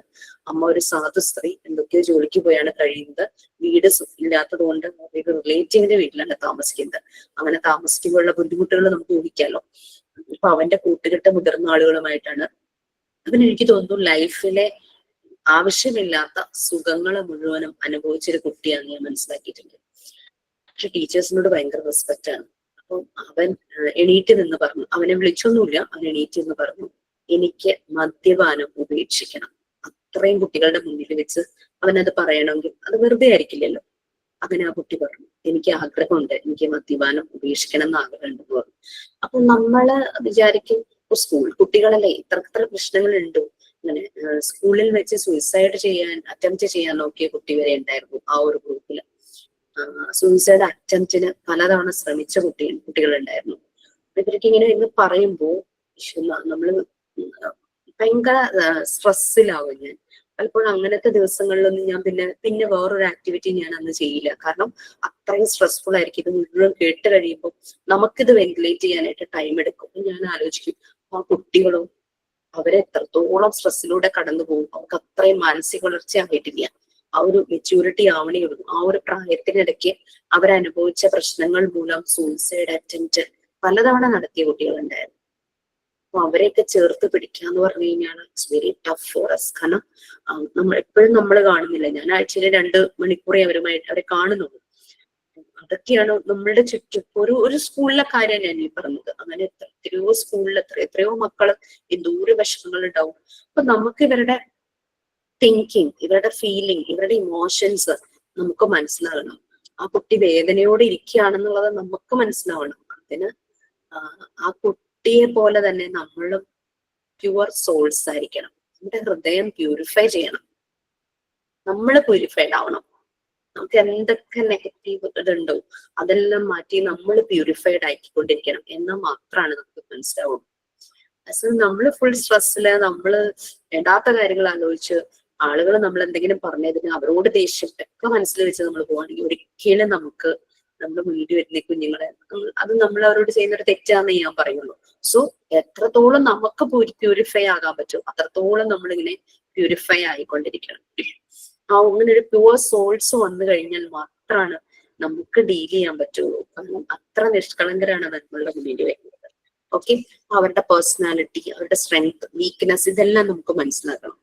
അമ്മ ഒരു സാധു സ്ത്രീ, എന്തൊക്കെയോ ജോലിക്ക് പോയാണ് കഴിയുന്നത്, വീട് ഇല്ലാത്തത് കൊണ്ട് റിലേറ്റീവിന്റെ വീട്ടിലാണ് താമസിക്കുന്നത്. അങ്ങനെ താമസിക്കുമ്പോഴുള്ള ബുദ്ധിമുട്ടുകൾ നമുക്ക് ഊഹിക്കാമല്ലോ. ഇപ്പൊ അവന്റെ കൂട്ടുകെട്ട് മുതിർന്ന ആളുകളുമായിട്ടാണ്. അവന് എനിക്ക് തോന്നുന്നു ലൈഫിലെ ആവശ്യമില്ലാത്ത സുഖങ്ങളെ മുഴുവനും അനുഭവിച്ചൊരു കുട്ടിയാണ് ഞാൻ മനസ്സിലാക്കിയിട്ടുണ്ട്. പക്ഷെ ടീച്ചേഴ്സിനോട് ഭയങ്കര റെസ്പെക്റ്റ് ആണ്. അപ്പം അവൻ എണീറ്റ് നിന്ന് പറഞ്ഞു, അവനെ വിളിച്ചൊന്നുമില്ല, അവൻ എണീറ്റ് നിന്ന് പറഞ്ഞു, എനിക്ക് മദ്യപാനം ഉപേക്ഷിക്കണം. അത്രയും കുട്ടികളുടെ മുന്നിൽ വെച്ച് അവനത് പറയണമെങ്കിൽ അത് വെറുതെ ആയിരിക്കില്ലല്ലോ. അങ്ങനെ ആ കുട്ടി പറഞ്ഞു, എനിക്ക് ആഗ്രഹമുണ്ട്, എനിക്ക് മദ്യപാനം ഉപേക്ഷിക്കണം എന്ന് ആഗ്രഹമുണ്ടെന്ന് പറഞ്ഞു. അപ്പൊ നമ്മള് വിചാരിക്കും സ്കൂൾ കുട്ടികളല്ലേ, ഇത്ര പ്രശ്നങ്ങൾ ഉണ്ടോ? അങ്ങനെ സ്കൂളിൽ വെച്ച് സൂയിസൈഡ് അറ്റംപ്റ്റ് ചെയ്യാൻ നോക്കിയ കുട്ടി വരെ ഉണ്ടായിരുന്നു ആ ഒരു ഗ്രൂപ്പില്. സൂയിസൈഡ് അറ്റംപ്റ്റിന് പലതവണ ശ്രമിച്ച കുട്ടികളുണ്ടായിരുന്നു. ഇവർക്ക് ഇങ്ങനെ എന്ന് പറയുമ്പോ നമ്മള് ഭയങ്കര സ്ട്രെസ്സിലാവും ഞാൻ. പലപ്പോഴും അങ്ങനത്തെ ദിവസങ്ങളിലൊന്നും ഞാൻ പിന്നെ വേറൊരു ആക്ടിവിറ്റി ഞാൻ അന്ന് ചെയ്യില്ല. കാരണം അത്രയും സ്ട്രെസ്ഫുൾ ആയിരിക്കും. ഇത് മുഴുവൻ കേട്ട് കഴിയുമ്പോൾ നമുക്കിത് വെന്റിലേറ്റ് ചെയ്യാനായിട്ട് ടൈം എടുക്കും. ഞാൻ ആലോചിക്കും, ആ കുട്ടികളും അവരെ എത്രത്തോളം സ്ട്രെസ്സിലൂടെ കടന്നു പോകും. അവർക്ക് അത്രയും മാനസിക വളർച്ച ആയിട്ടില്ല. ആ ഒരു മെച്യൂരിറ്റി ആവണേ ഉള്ളൂ. ആ ഒരു പ്രായത്തിനിടയ്ക്ക് അവരനുഭവിച്ച പ്രശ്നങ്ങൾ മൂലം സൂയിസൈഡ് അറ്റംപ്റ്റ് പലതവണ നടത്തിയ കുട്ടികളുണ്ടായിരുന്നു. അപ്പൊ അവരെയൊക്കെ ചേർത്ത് പിടിക്കുക എന്ന് പറഞ്ഞു കഴിഞ്ഞാൽ it's very tough for us. കാരണം നമ്മൾ എപ്പോഴും നമ്മൾ കാണുന്നില്ല. ഞാൻ ആഴ്ചയിൽ 2 മണിക്കൂറേ അവരെ കാണുന്നുള്ളൂ. അതൊക്കെയാണ് നമ്മളുടെ ചുറ്റും ഒരു സ്കൂളിലെ കാര്യം ഞാൻ ഈ പറഞ്ഞത്. അങ്ങനെ എത്രയോ സ്കൂളിൽ എത്രയോ മക്കള് എന്തോരം വിഷമങ്ങൾ ഉണ്ടാവും. അപ്പൊ നമുക്ക് ഇവരുടെ തിങ്കിങ്, ഇവരുടെ ഫീലിംഗ്, ഇവരുടെ ഇമോഷൻസ് നമുക്ക് മനസ്സിലാകണം. ആ കുട്ടി വേദനയോടെ ഇരിക്കുകയാണെന്നുള്ളത് നമുക്ക് മനസ്സിലാവണം. അതിന് ആ കുട്ടിയെ പോലെ തന്നെ നമ്മളും പ്യുവർ സോൾസ് ആയിരിക്കണം. നമ്മുടെ ഹൃദയം പ്യൂരിഫൈ ചെയ്യണം. നമ്മൾ പ്യൂരിഫൈഡ് ആവണം. നമുക്ക് എന്തൊക്കെ നെഗറ്റീവ് ഇതുണ്ടോ അതെല്ലാം മാറ്റി നമ്മൾ പ്യൂരിഫൈഡ് ആക്കിക്കൊണ്ടിരിക്കണം. എന്നാൽ മാത്രമാണ് നമുക്ക് മനസ്സിലാവുള്ളൂ. നമ്മൾ ഫുൾ സ്ട്രെസ്സില് നമ്മള് വേണ്ടാത്ത കാര്യങ്ങൾ ആലോചിച്ച് ആളുകൾ നമ്മൾ എന്തെങ്കിലും പറഞ്ഞതിന് അവരോട് ദേഷ്യം ഒക്കെ മനസ്സിൽ വെച്ച് നമ്മൾ പോവാണെങ്കിൽ ഒരിക്കലും നമ്മുടെ മുന്നിൽ വരുന്ന കുഞ്ഞുങ്ങളെ അത് നമ്മൾ അവരോട് ചെയ്യുന്ന ഒരു തെറ്റാന്നേ ഞാൻ പറയുള്ളൂ. സോ എത്രത്തോളം നമുക്ക് പ്യൂരിഫൈ ആകാൻ പറ്റും അത്രത്തോളം നമ്മളിങ്ങനെ പ്യൂരിഫൈ ആയിക്കൊണ്ടിരിക്കണം. അങ്ങനെ ഒരു പ്യുവർ സോൾസ് വന്നു കഴിഞ്ഞാൽ മാത്രമാണ് നമുക്ക് ഡീൽ ചെയ്യാൻ പറ്റുള്ളൂ. കാരണം അത്ര നിഷ്കളങ്കരാണ് നമ്മളുടെ മുന്നിൽ വരുന്നത്. ഓക്കെ, അവരുടെ പേഴ്സണാലിറ്റി, അവരുടെ സ്ട്രെങ്ത്, വീക്ക്നെസ് ഇതെല്ലാം നമുക്ക് മനസ്സിലാക്കണം.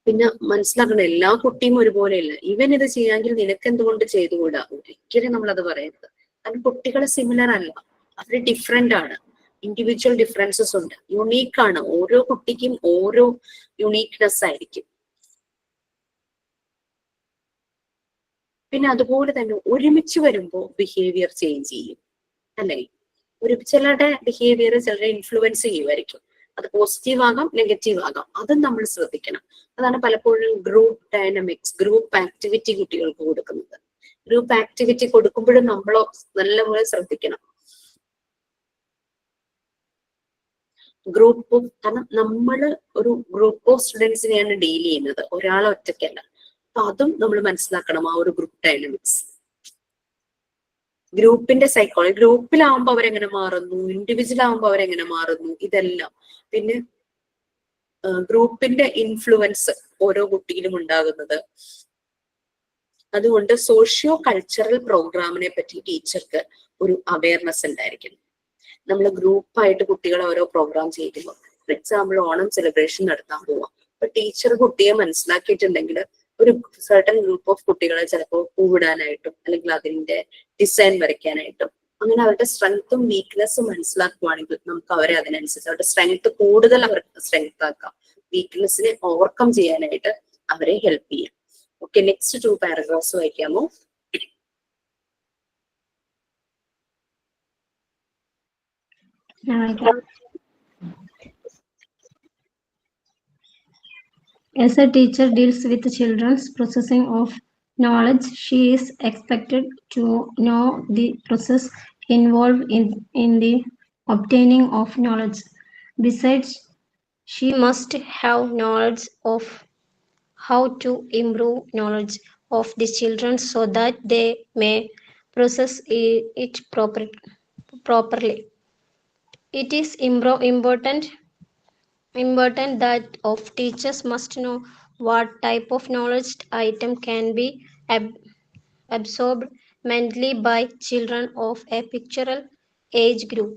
പിന്നെ മനസ്സിലാക്കണം, എല്ലാ കുട്ടിയും ഒരുപോലെയല്ല. ഇവൻ ഇത് ചെയ്യാമെങ്കിൽ നിനക്ക് എന്തുകൊണ്ട് ചെയ്തുകൂടാ? ഒരിക്കലും നമ്മളത് പറയരുത്. കാരണം കുട്ടികൾ സിമിലർ അല്ല, അവര് ഡിഫറെന്റ് ആണ്. ഇൻഡിവിജ്വൽ ഡിഫറൻസസ് ഉണ്ട്, യുണീക്ക് ആണ്. ഓരോ കുട്ടിക്കും ഓരോ യുണീക്നെസ് ആയിരിക്കും. പിന്നെ അതുപോലെ തന്നെ ഒരുമിച്ച് വരുമ്പോൾ ബിഹേവിയർ ചേഞ്ച് ചെയ്യും അല്ലേ? ചിലരുടെ ബിഹേവിയർ ചിലരെ ഇൻഫ്ലുവൻസ് ചെയ്യുമായിരിക്കും. അത് പോസിറ്റീവ് ആകാം, നെഗറ്റീവ് ആകാം. അതും നമ്മൾ ശ്രദ്ധിക്കണം. അതാണ് പലപ്പോഴും ഗ്രൂപ്പ് ഡൈനമിക്സ്, ഗ്രൂപ്പ് ആക്ടിവിറ്റി കുട്ടികൾക്ക് കൊടുക്കുന്നത്. ഗ്രൂപ്പ് ആക്ടിവിറ്റി കൊടുക്കുമ്പോഴും നമ്മൾ നല്ലപോലെ ശ്രദ്ധിക്കണം. കാരണം നമ്മള് ഒരു ഗ്രൂപ്പ് ഓഫ് സ്റ്റുഡൻസിനെയാണ് ഡീൽ ചെയ്യുന്നത്, ഒരാളെ ഒറ്റയ്ക്കല്ല. അപ്പൊ അതും നമ്മൾ മനസ്സിലാക്കണം, ആ ഒരു ഗ്രൂപ്പ് ഡൈനമിക്സ്. ഗ്രൂപ്പിന്റെ സൈക്കോളജി, ഗ്രൂപ്പിലാവുമ്പോ അവരെങ്ങനെ മാറുന്നു, ഇൻഡിവിജ്വൽ ആവുമ്പോ അവരെങ്ങനെ മാറുന്നു, ഇതെല്ലാം. പിന്നെ ഗ്രൂപ്പിന്റെ ഇൻഫ്ലുവൻസ് ഓരോ കുട്ടിയിലും ഉണ്ടാകുന്നത്. അതുകൊണ്ട് സോഷ്യോ കൾച്ചറൽ പ്രോഗ്രാമിനെ പറ്റി ടീച്ചർക്ക് ഒരു അവയർനെസ് ഉണ്ടായിരിക്കണം. നമ്മൾ ഗ്രൂപ്പായിട്ട് കുട്ടികളെ ഓരോ പ്രോഗ്രാം ചെയ്യുമ്പോൾ, ഫോർ എക്സാമ്പിൾ ഓണം സെലിബ്രേഷൻ നടത്താൻ പോവാം. അപ്പൊ ടീച്ചർ കുട്ടിയെ മനസ്സിലാക്കിയിട്ടുണ്ടെങ്കിൽ ഒരു സർട്ടൻ ഗ്രൂപ്പ് ഓഫ് കുട്ടികളെ ചിലപ്പോൾ പൂവിടാനായിട്ടും അല്ലെങ്കിൽ അതിന്റെ ഡിസൈൻ വരയ്ക്കാനായിട്ടും അങ്ങനെ അവരുടെ സ്ട്രെങ്ത്തും വീക്ക്നെസ്സും മനസ്സിലാക്കുവാണെങ്കിൽ നമുക്ക് അവരെ അതിനനുസരിച്ച് അവരുടെ സ്ട്രെങ്ത് കൂടുതൽ അവർക്ക് സ്ട്രെങ്ത് ആക്കാം, വീക്ക്നെസ്സിനെ ഓവർകം ചെയ്യാനായിട്ട് അവരെ ഹെൽപ്പ് ചെയ്യാം. ഓക്കെ, നെക്സ്റ്റ് 2 പാരഗ്രാഫ്സ് വായിക്കാമോ? As a teacher deals with children's processing of knowledge, she is expected to know the process involved in the obtaining of knowledge. Besides, she must have knowledge of how to improve knowledge of the children so that they may process it properly. It is important that of teachers must know what type of knowledge item can be absorbed mentally by children of a pictorial age group.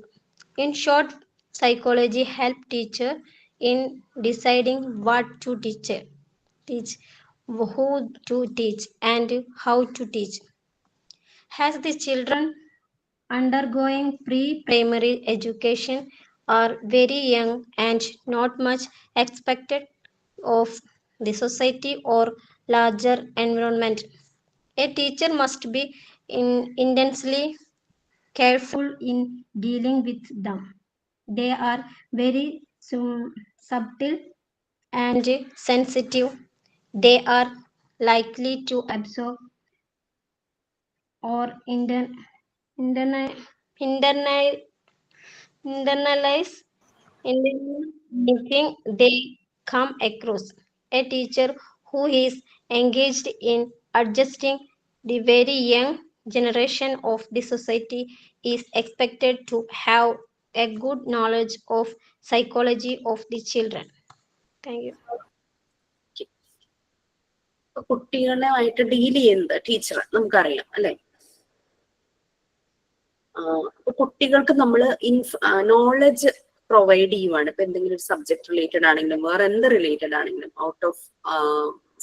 In short, psychology help teacher in deciding what to teach, who to teach, and how to teach. As the children undergoing pre-primary education are very young and not much expected of the society or larger environment. A teacher must be intensely careful in dealing with them. They are very subtle and sensitive. They are likely to absorb or internalize internalize anything they come across. A teacher who is engaged in adjusting the very young generation of the society is expected to have a good knowledge of psychology of the children. Thank you. കുട്ടികളുമായിട്ട് ഡീൽ ചെയ്യുന്നത് ടീച്ചർ നമുക്കറിയാം അല്ലെ. കുട്ടികൾക്ക് നമ്മൾ നോളജ് പ്രൊവൈഡ് ചെയ്യുവാണ്. ഇപ്പൊ എന്തെങ്കിലും ഒരു സബ്ജക്ട് റിലേറ്റഡ് ആണെങ്കിലും വേറെ എന്ത് റിലേറ്റഡ് ആണെങ്കിലും ഔട്ട് ഓഫ്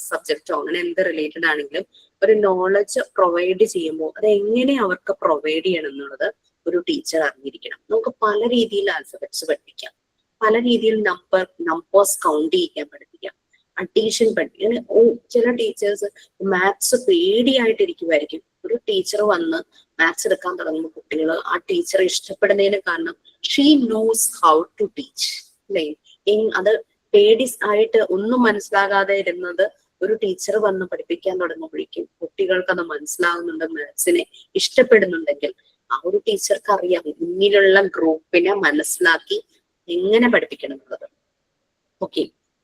സബ്ജക്റ്റോ അങ്ങനെ എന്ത് റിലേറ്റഡ് ആണെങ്കിലും ഒരു നോളജ് പ്രൊവൈഡ് ചെയ്യുമ്പോൾ അത് എങ്ങനെ അവർക്ക് പ്രൊവൈഡ് ചെയ്യണം എന്നുള്ളത് ഒരു ടീച്ചർ അറിഞ്ഞിരിക്കണം. നമുക്ക് പല രീതിയിൽ ആൽഫബറ്റ്സ് പഠിപ്പിക്കാം, പല രീതിയിൽ നമ്പേഴ്സ് കൗണ്ട് ചെയ്യാൻ പഠിപ്പിക്കാം, അഡീഷൻ പഠിപ്പിക്കാം. ചില ടീച്ചേഴ്സ് മാത്സ് പേടിയായിട്ടിരിക്കുമായിരിക്കും. ഒരു ടീച്ചർ വന്ന് മാത്സ് എടുക്കാൻ തുടങ്ങുമ്പോൾ കുട്ടികൾ ആ ടീച്ചറെ ഇഷ്ടപ്പെടുന്നതിന് കാരണം she knows how to teach അല്ലേ. അത് പേടി ആയിട്ട് ഒന്നും മനസ്സിലാകാതെ ഇരുന്നത് ഒരു ടീച്ചർ വന്ന് പഠിപ്പിക്കാൻ തുടങ്ങുമ്പോഴേക്കും കുട്ടികൾക്ക് അത് മനസ്സിലാകുന്നുണ്ട്, മാത്സിനെ ഇഷ്ടപ്പെടുന്നുണ്ടെങ്കിൽ ആ ഒരു ടീച്ചർക്ക് അറിയാം മുന്നിലുള്ള ഗ്രൂപ്പിനെ മനസ്സിലാക്കി എങ്ങനെ പഠിപ്പിക്കണം എന്നുള്ളത്. ഓക്കെ,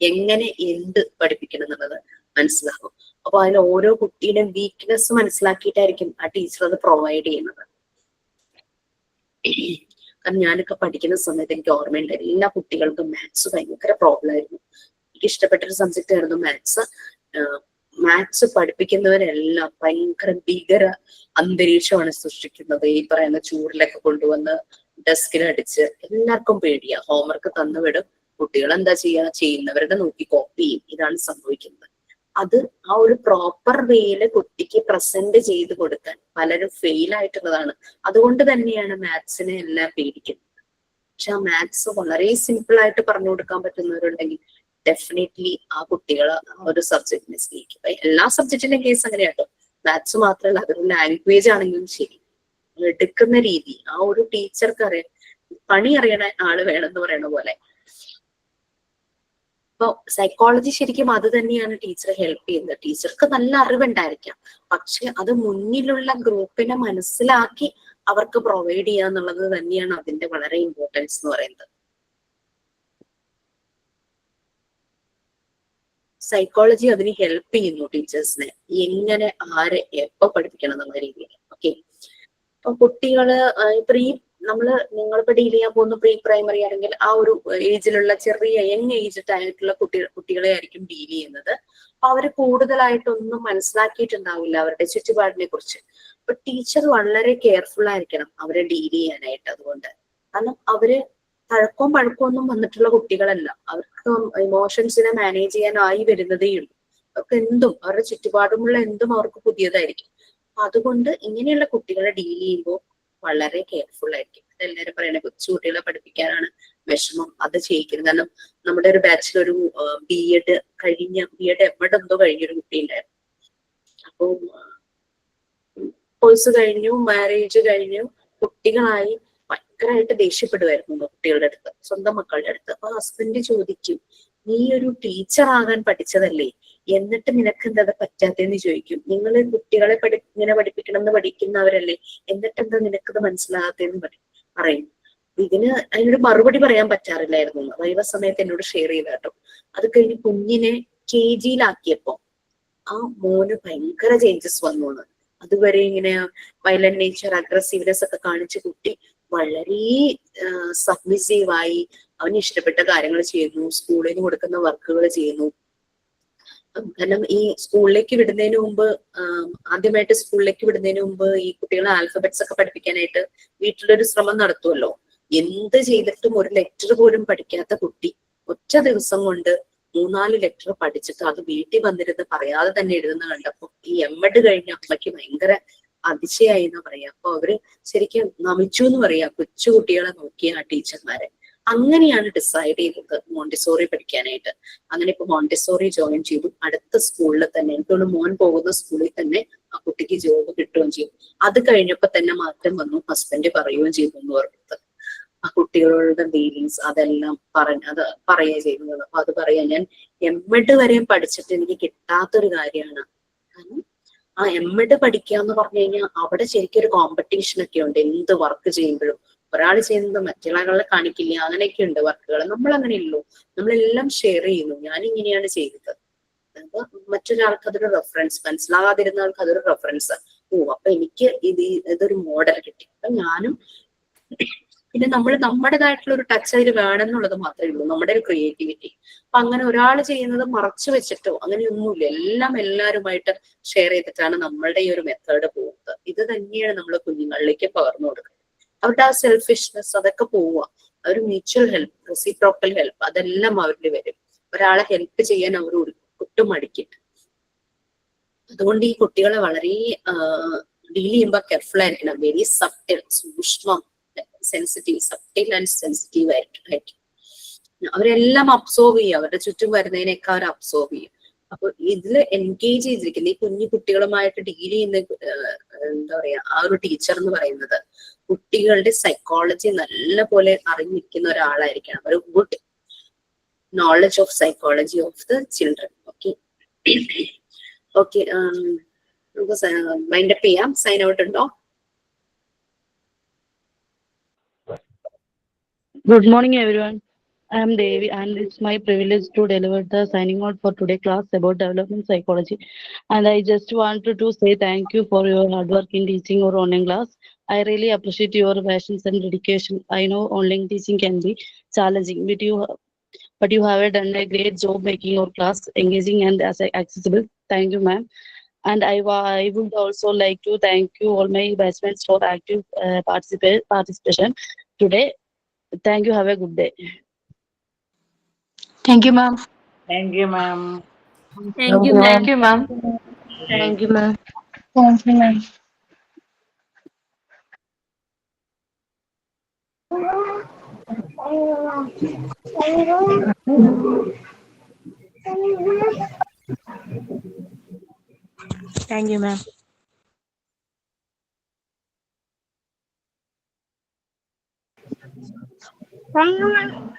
എങ്ങനെ എന്ത് പഠിപ്പിക്കണം എന്നുള്ളത് മനസ്സിലാകും. അപ്പൊ അതിൽ ഓരോ കുട്ടിയുടെയും വീക്ക്നെസ് മനസ്സിലാക്കിയിട്ടായിരിക്കും ആ ടീച്ചർ അത് പ്രൊവൈഡ് ചെയ്യുന്നത്. കാരണം ഞാനൊക്കെ പഠിക്കുന്ന സമയത്ത് എനിക്ക് ഓർമ്മയുണ്ട് എല്ലാ കുട്ടികൾക്കും മാത്സ് ഭയങ്കര പ്രോബ്ലം ആയിരുന്നു. എനിക്ക് ഇഷ്ടപ്പെട്ടൊരു സബ്ജക്റ്റ് ആയിരുന്നു മാത്സ്. മാത്സ് പഠിപ്പിക്കുന്നവരെല്ലാം ഭയങ്കര ഭീകര അന്തരീക്ഷമാണ് സൃഷ്ടിക്കുന്നത്. ഈ പറയുന്ന ചൂടിലൊക്കെ കൊണ്ടുവന്ന് ഡെസ്കിലടിച്ച് എല്ലാവർക്കും പേടിയാ. ഹോംവർക്ക് തന്നുവിടും, കുട്ടികൾ എന്താ ചെയ്യുന്നവരുടെ നോക്കി കോപ്പി ചെയ്യും. ഇതാണ് സംഭവിക്കുന്നത്. അത് ആ ഒരു പ്രോപ്പർ വേയില് കുട്ടിക്ക് പ്രസന്റ് ചെയ്ത് കൊടുക്കാൻ പലരും ഫെയിൽ ആയിട്ടുള്ളതാണ്. അതുകൊണ്ട് തന്നെയാണ് മാത്സിനെ എല്ലാം പേടിക്കുന്നത്. പക്ഷെ ആ മാത്സ് വളരെ സിമ്പിൾ ആയിട്ട് പറഞ്ഞു കൊടുക്കാൻ പറ്റുന്നവരുണ്ടെങ്കിൽ ഡെഫിനറ്റ്ലി ആ കുട്ടികൾ ആ ഒരു സബ്ജക്റ്റിനെ സ്നേഹിക്കും. എല്ലാ സബ്ജക്റ്റിന്റെയും കേസ് അങ്ങനെയാട്ടോ, മാത്സ് മാത്രമല്ല അതൊരു ലാംഗ്വേജ് ആണെങ്കിലും ശരി. എടുക്കുന്ന രീതി ആ ഒരു ടീച്ചർക്ക് അറിയാം, പണി അറിയണ ആള് വേണമെന്ന് പറയണ പോലെ. ഇപ്പൊ സൈക്കോളജി ശരിക്കും അത് തന്നെയാണ് ടീച്ചറെ ഹെൽപ്പ് ചെയ്യുന്നത്. ടീച്ചർക്ക് നല്ല അറിവുണ്ടായിരിക്കാം, പക്ഷെ അത് മുന്നിലുള്ള ഗ്രൂപ്പിനെ മനസ്സിലാക്കി അവർക്ക് പ്രൊവൈഡ് ചെയ്യുക എന്നുള്ളത് തന്നെയാണ് അതിന്റെ വളരെ ഇമ്പോർട്ടൻസ് എന്ന് പറയുന്നത്. സൈക്കോളജി അതിന് ഹെൽപ്പ് ചെയ്യുന്നു ടീച്ചേഴ്സിനെ എങ്ങനെ ആരെ എപ്പോ പഠിപ്പിക്കണം എന്നുള്ള രീതിയിൽ. ഓക്കെ, അപ്പൊ കുട്ടികള് ഇപ്പൊ നിങ്ങളിപ്പോ ഡീൽ ചെയ്യാൻ പോകുന്ന പ്രീ പ്രൈമറി ആണെങ്കിൽ ആ ഒരു ഏജിലുള്ള ചെറിയ യങ് ഏജ്ഡ് ആയിട്ടുള്ള കുട്ടികളെ ആയിരിക്കും ഡീൽ ചെയ്യുന്നത്. അപ്പൊ അവര് കൂടുതലായിട്ടൊന്നും മനസ്സിലാക്കിയിട്ടുണ്ടാവില്ല അവരുടെ ചുറ്റുപാടിനെ കുറിച്ച്. അപ്പൊ ടീച്ചർ വളരെ കെയർഫുൾ ആയിരിക്കണം അവരെ ഡീൽ ചെയ്യാനായിട്ട്. അതുകൊണ്ട് കാരണം അവര് തഴക്കവും പഴക്കവും ഒന്നും വന്നിട്ടുള്ള കുട്ടികളല്ല. അവർക്ക് ഇമോഷൻസിനെ മാനേജ് ചെയ്യാനായി വരുന്നതേ ഉള്ളൂ. അവർക്ക് എന്തും അവരുടെ ചുറ്റുപാടുമുള്ള എന്തും അവർക്ക് പുതിയതായിരിക്കും. അതുകൊണ്ട് ഇങ്ങനെയുള്ള കുട്ടികളെ ഡീൽ ചെയ്യുമ്പോൾ വളരെ കെയർഫുൾ ആയിരിക്കും. എല്ലാവരും പറയണേ കൊച്ചുകുട്ടികളെ പഠിപ്പിക്കാനാണ് വിഷമം, അത് ചെയ്യിക്കരുത്. കാരണം നമ്മുടെ ഒരു ബാച്ചിൽ ഒരു ബി.എഡ് എവിടെ എന്തോ കഴിഞ്ഞൊരു കുട്ടി ഉണ്ടായിരുന്നു. അപ്പൊ കോഴ്സ് കഴിഞ്ഞു, മാരേജ് കഴിഞ്ഞു, കുട്ടികളായി ഭയങ്കരമായിട്ട് ദേഷ്യപ്പെടുമായിരുന്നു കുട്ടികളുടെ അടുത്ത്, സ്വന്തം മക്കളുടെ അടുത്ത്. അപ്പൊ ഹസ്ബൻഡ് ചോദിക്കും, നീ ഒരു ടീച്ചർ ആകാൻ പഠിച്ചതല്ലേ, എന്നിട്ട് നിനക്ക് എന്താ പറ്റാത്തെന്ന് ചോദിക്കും. നിങ്ങൾ കുട്ടികളെ ഇങ്ങനെ പഠിപ്പിക്കണം എന്ന് പഠിക്കുന്നവരല്ലേ, എന്നിട്ട് എന്താ നിനക്കത് മനസ്സിലാകാത്തെന്ന് പറയും. അതിനൊരു മറുപടി പറയാൻ പറ്റാറില്ലായിരുന്നു. വൈവ സമയത്ത് എന്നോട് ഷെയർ ചെയ്ത കേട്ടോ. അത് കഴിഞ്ഞ് കുഞ്ഞിനെ KG-യിലാക്കിയപ്പോ ആ മോന് ഭയങ്കര ചേഞ്ചസ് വന്നു. അതുവരെ ഇങ്ങനെ വയലന്റ് നേച്ചർ, അഗ്രസീവ്നെസ് ഒക്കെ കാണിച്ച കുട്ടി വളരെ സബ്മിസീവായി അവന് ഇഷ്ടപ്പെട്ട കാര്യങ്ങൾ ചെയ്യുന്നു, സ്കൂളിൽ നിന്ന് കൊടുക്കുന്ന വർക്കുകൾ ചെയ്യുന്നു. കാരണം ഈ സ്കൂളിലേക്ക് വിടുന്നതിന് മുമ്പ് ആദ്യമായിട്ട് സ്കൂളിലേക്ക് വിടുന്നതിന് മുമ്പ് ഈ കുട്ടികളെ ആൽഫബറ്റ്സ് ഒക്കെ പഠിപ്പിക്കാനായിട്ട് വീട്ടിലൊരു ശ്രമം നടത്തുമല്ലോ. എന്ത് ചെയ്തിട്ടും ഒരു ലെറ്റർ പോലും പഠിക്കാത്ത കുട്ടി ഒറ്റ ദിവസം കൊണ്ട് 3-4 ലെറ്റർ പഠിച്ചിട്ട് അത് വീട്ടിൽ വന്നിരുന്ന് പറയാതെ തന്നെ എഴുതുന്ന കണ്ടപ്പോ ഈ M.Ed കഴിഞ്ഞ അമ്മയ്ക്ക് ഭയങ്കര അതിശയായി എന്ന് പറയാം. അപ്പൊ അവര് ശരിക്കും നമിച്ചു എന്ന് പറയാ കൊച്ചുകുട്ടികളെ നോക്കിയ ആ ടീച്ചർമാരെ. അങ്ങനെയാണ് ഡിസൈഡ് ചെയ്തത് മോണ്ടിസോറി പഠിക്കാനായിട്ട്. അങ്ങനെ ഇപ്പൊ മോണ്ടിസോറി ജോയിൻ ചെയ്തു. അടുത്ത സ്കൂളിൽ തന്നെ, എനിക്കൊന്ന് മോൻ പോകുന്ന സ്കൂളിൽ തന്നെ ആ കുട്ടിക്ക് ജോബ് കിട്ടുകയും ചെയ്തു. അത് കഴിഞ്ഞപ്പോ തന്നെ മാറ്റം വന്നു, ഹസ്ബൻഡ് പറയുകയും ചെയ്തു എന്ന് പറഞ്ഞത്. ആ കുട്ടികളുടെ ഡീലിങ്സ് അതെല്ലാം അത് പറയുക ചെയ്യുന്നത്. അപ്പൊ അത് പറയാൻ ഞാൻ എംഎഡ് വരെയും പഠിച്ചിട്ട് എനിക്ക് കിട്ടാത്തൊരു കാര്യമാണ്. കാരണം ആ എംഎഡ് പഠിക്കുക എന്ന് പറഞ്ഞു കഴിഞ്ഞാൽ അവിടെ ശരിക്കും ഒരു കോമ്പറ്റീഷൻ ഒക്കെ ഉണ്ട്. എന്ത് വർക്ക് ചെയ്യുമ്പോഴും ഒരാൾ ചെയ്യുന്നത് മറ്റുള്ളവരെ കാണിക്കില്ല, അങ്ങനെയൊക്കെ ഉണ്ട് വർക്കുകൾ. നമ്മൾ അങ്ങനെ ഉള്ളൂ, നമ്മളെല്ലാം ഷെയർ ചെയ്യുന്നു. ഞാൻ ഇങ്ങനെയാണ് ചെയ്തത്, അപ്പൊ മറ്റൊരാൾക്ക് അതൊരു റെഫറൻസ്, മനസ്സിലാകാതിരുന്ന ആൾക്ക് അതൊരു റെഫറൻസ്. അപ്പൊ എനിക്ക് ഇതൊരു മോഡൽ കിട്ടി. അപ്പൊ ഞാനും പിന്നെ നമ്മൾ നമ്മുടേതായിട്ടുള്ള ഒരു ടച്ച് അതിൽ വേണമെന്നുള്ളത് മാത്രമേ ഉള്ളൂ, നമ്മുടെ ഒരു ക്രിയേറ്റിവിറ്റി. അപ്പൊ അങ്ങനെ ഒരാൾ ചെയ്യുന്നത് മറച്ചു വെച്ചിട്ടോ അങ്ങനെയൊന്നുമില്ല, എല്ലാം എല്ലാവരുമായിട്ട് ഷെയർ ചെയ്തിട്ടാണ് നമ്മളുടെ ഈ ഒരു മെത്തേഡ് പോകുന്നത്. ഇത് തന്നെയാണ് നമ്മൾ കുഞ്ഞുങ്ങളിലേക്ക് പകർന്നു കൊടുക്കുന്നത്. അവരുടെ ആ സെൽഫിഷ്നെസ് അതൊക്കെ പോവുക, ഒരു മ്യൂച്വൽ ഹെൽപ്പ്, റെസിപ്രോക്കൽ ഹെൽപ്പ്, അതെല്ലാം അവരിൽ വരും. ഒരാളെ ഹെൽപ്പ് ചെയ്യാൻ അവർ ഒട്ടും മടിക്കില്ല. അതുകൊണ്ട് ഈ കുട്ടികളെ വളരെ ഡീൽ ചെയ്യുമ്പോൾ കെയർഫുൾ ആയിരിക്കണം. വെരി സബ്റ്റിൽ, സൂക്ഷ്മം, സെൻസിറ്റീവ്, സബ്റ്റിൽ ആൻഡ് സെൻസിറ്റീവ് ആയിരിക്കും. അവരെല്ലാം അബ്സോർവ് ചെയ്യും, അവരുടെ ചുറ്റും വരുന്നതിനൊക്കെ അവർ അബ്സോർവ് ചെയ്യും. അപ്പൊ ഇതിൽ എൻഗേജ് ചെയ്തിരിക്കുന്ന ഈ കുഞ്ഞു കുട്ടികളുമായിട്ട് ഡീൽ ചെയ്യുന്ന എന്താ പറയാ ആ ഒരു ടീച്ചർ എന്ന് പറയുന്നത് കുട്ടികളുടെ സൈക്കോളജി നല്ല പോലെ അറിഞ്ഞിരിക്കുന്ന ഒരാളായിരിക്കണം. ഒരു good knowledge of psychology of the children. Okay okay, നമുക്ക് മൈൻഡ് അപ്പ് ചെയ്യാം. സൈൻ ഔട്ട് ഉണ്ടോ? Good morning, everyone. I am Devi, and it's my privilege to deliver the signing out for today's class about development psychology. And I just wanted to say thank you for your hard work in teaching our online class. I really appreciate your passions and dedication. I know online teaching can be challenging, but you have done a great job making your class engaging and accessible. Thank you, ma'am. And I would also like to thank you all my batchmates for active participation today. Thank you. Have a good day. Thank you, ma'am. Thank you, ma'am. Thank you, Thank you, ma'am. Thank you, ma'am. Thank you, ma'am. Thank you, ma'am. Thank you, ma'am.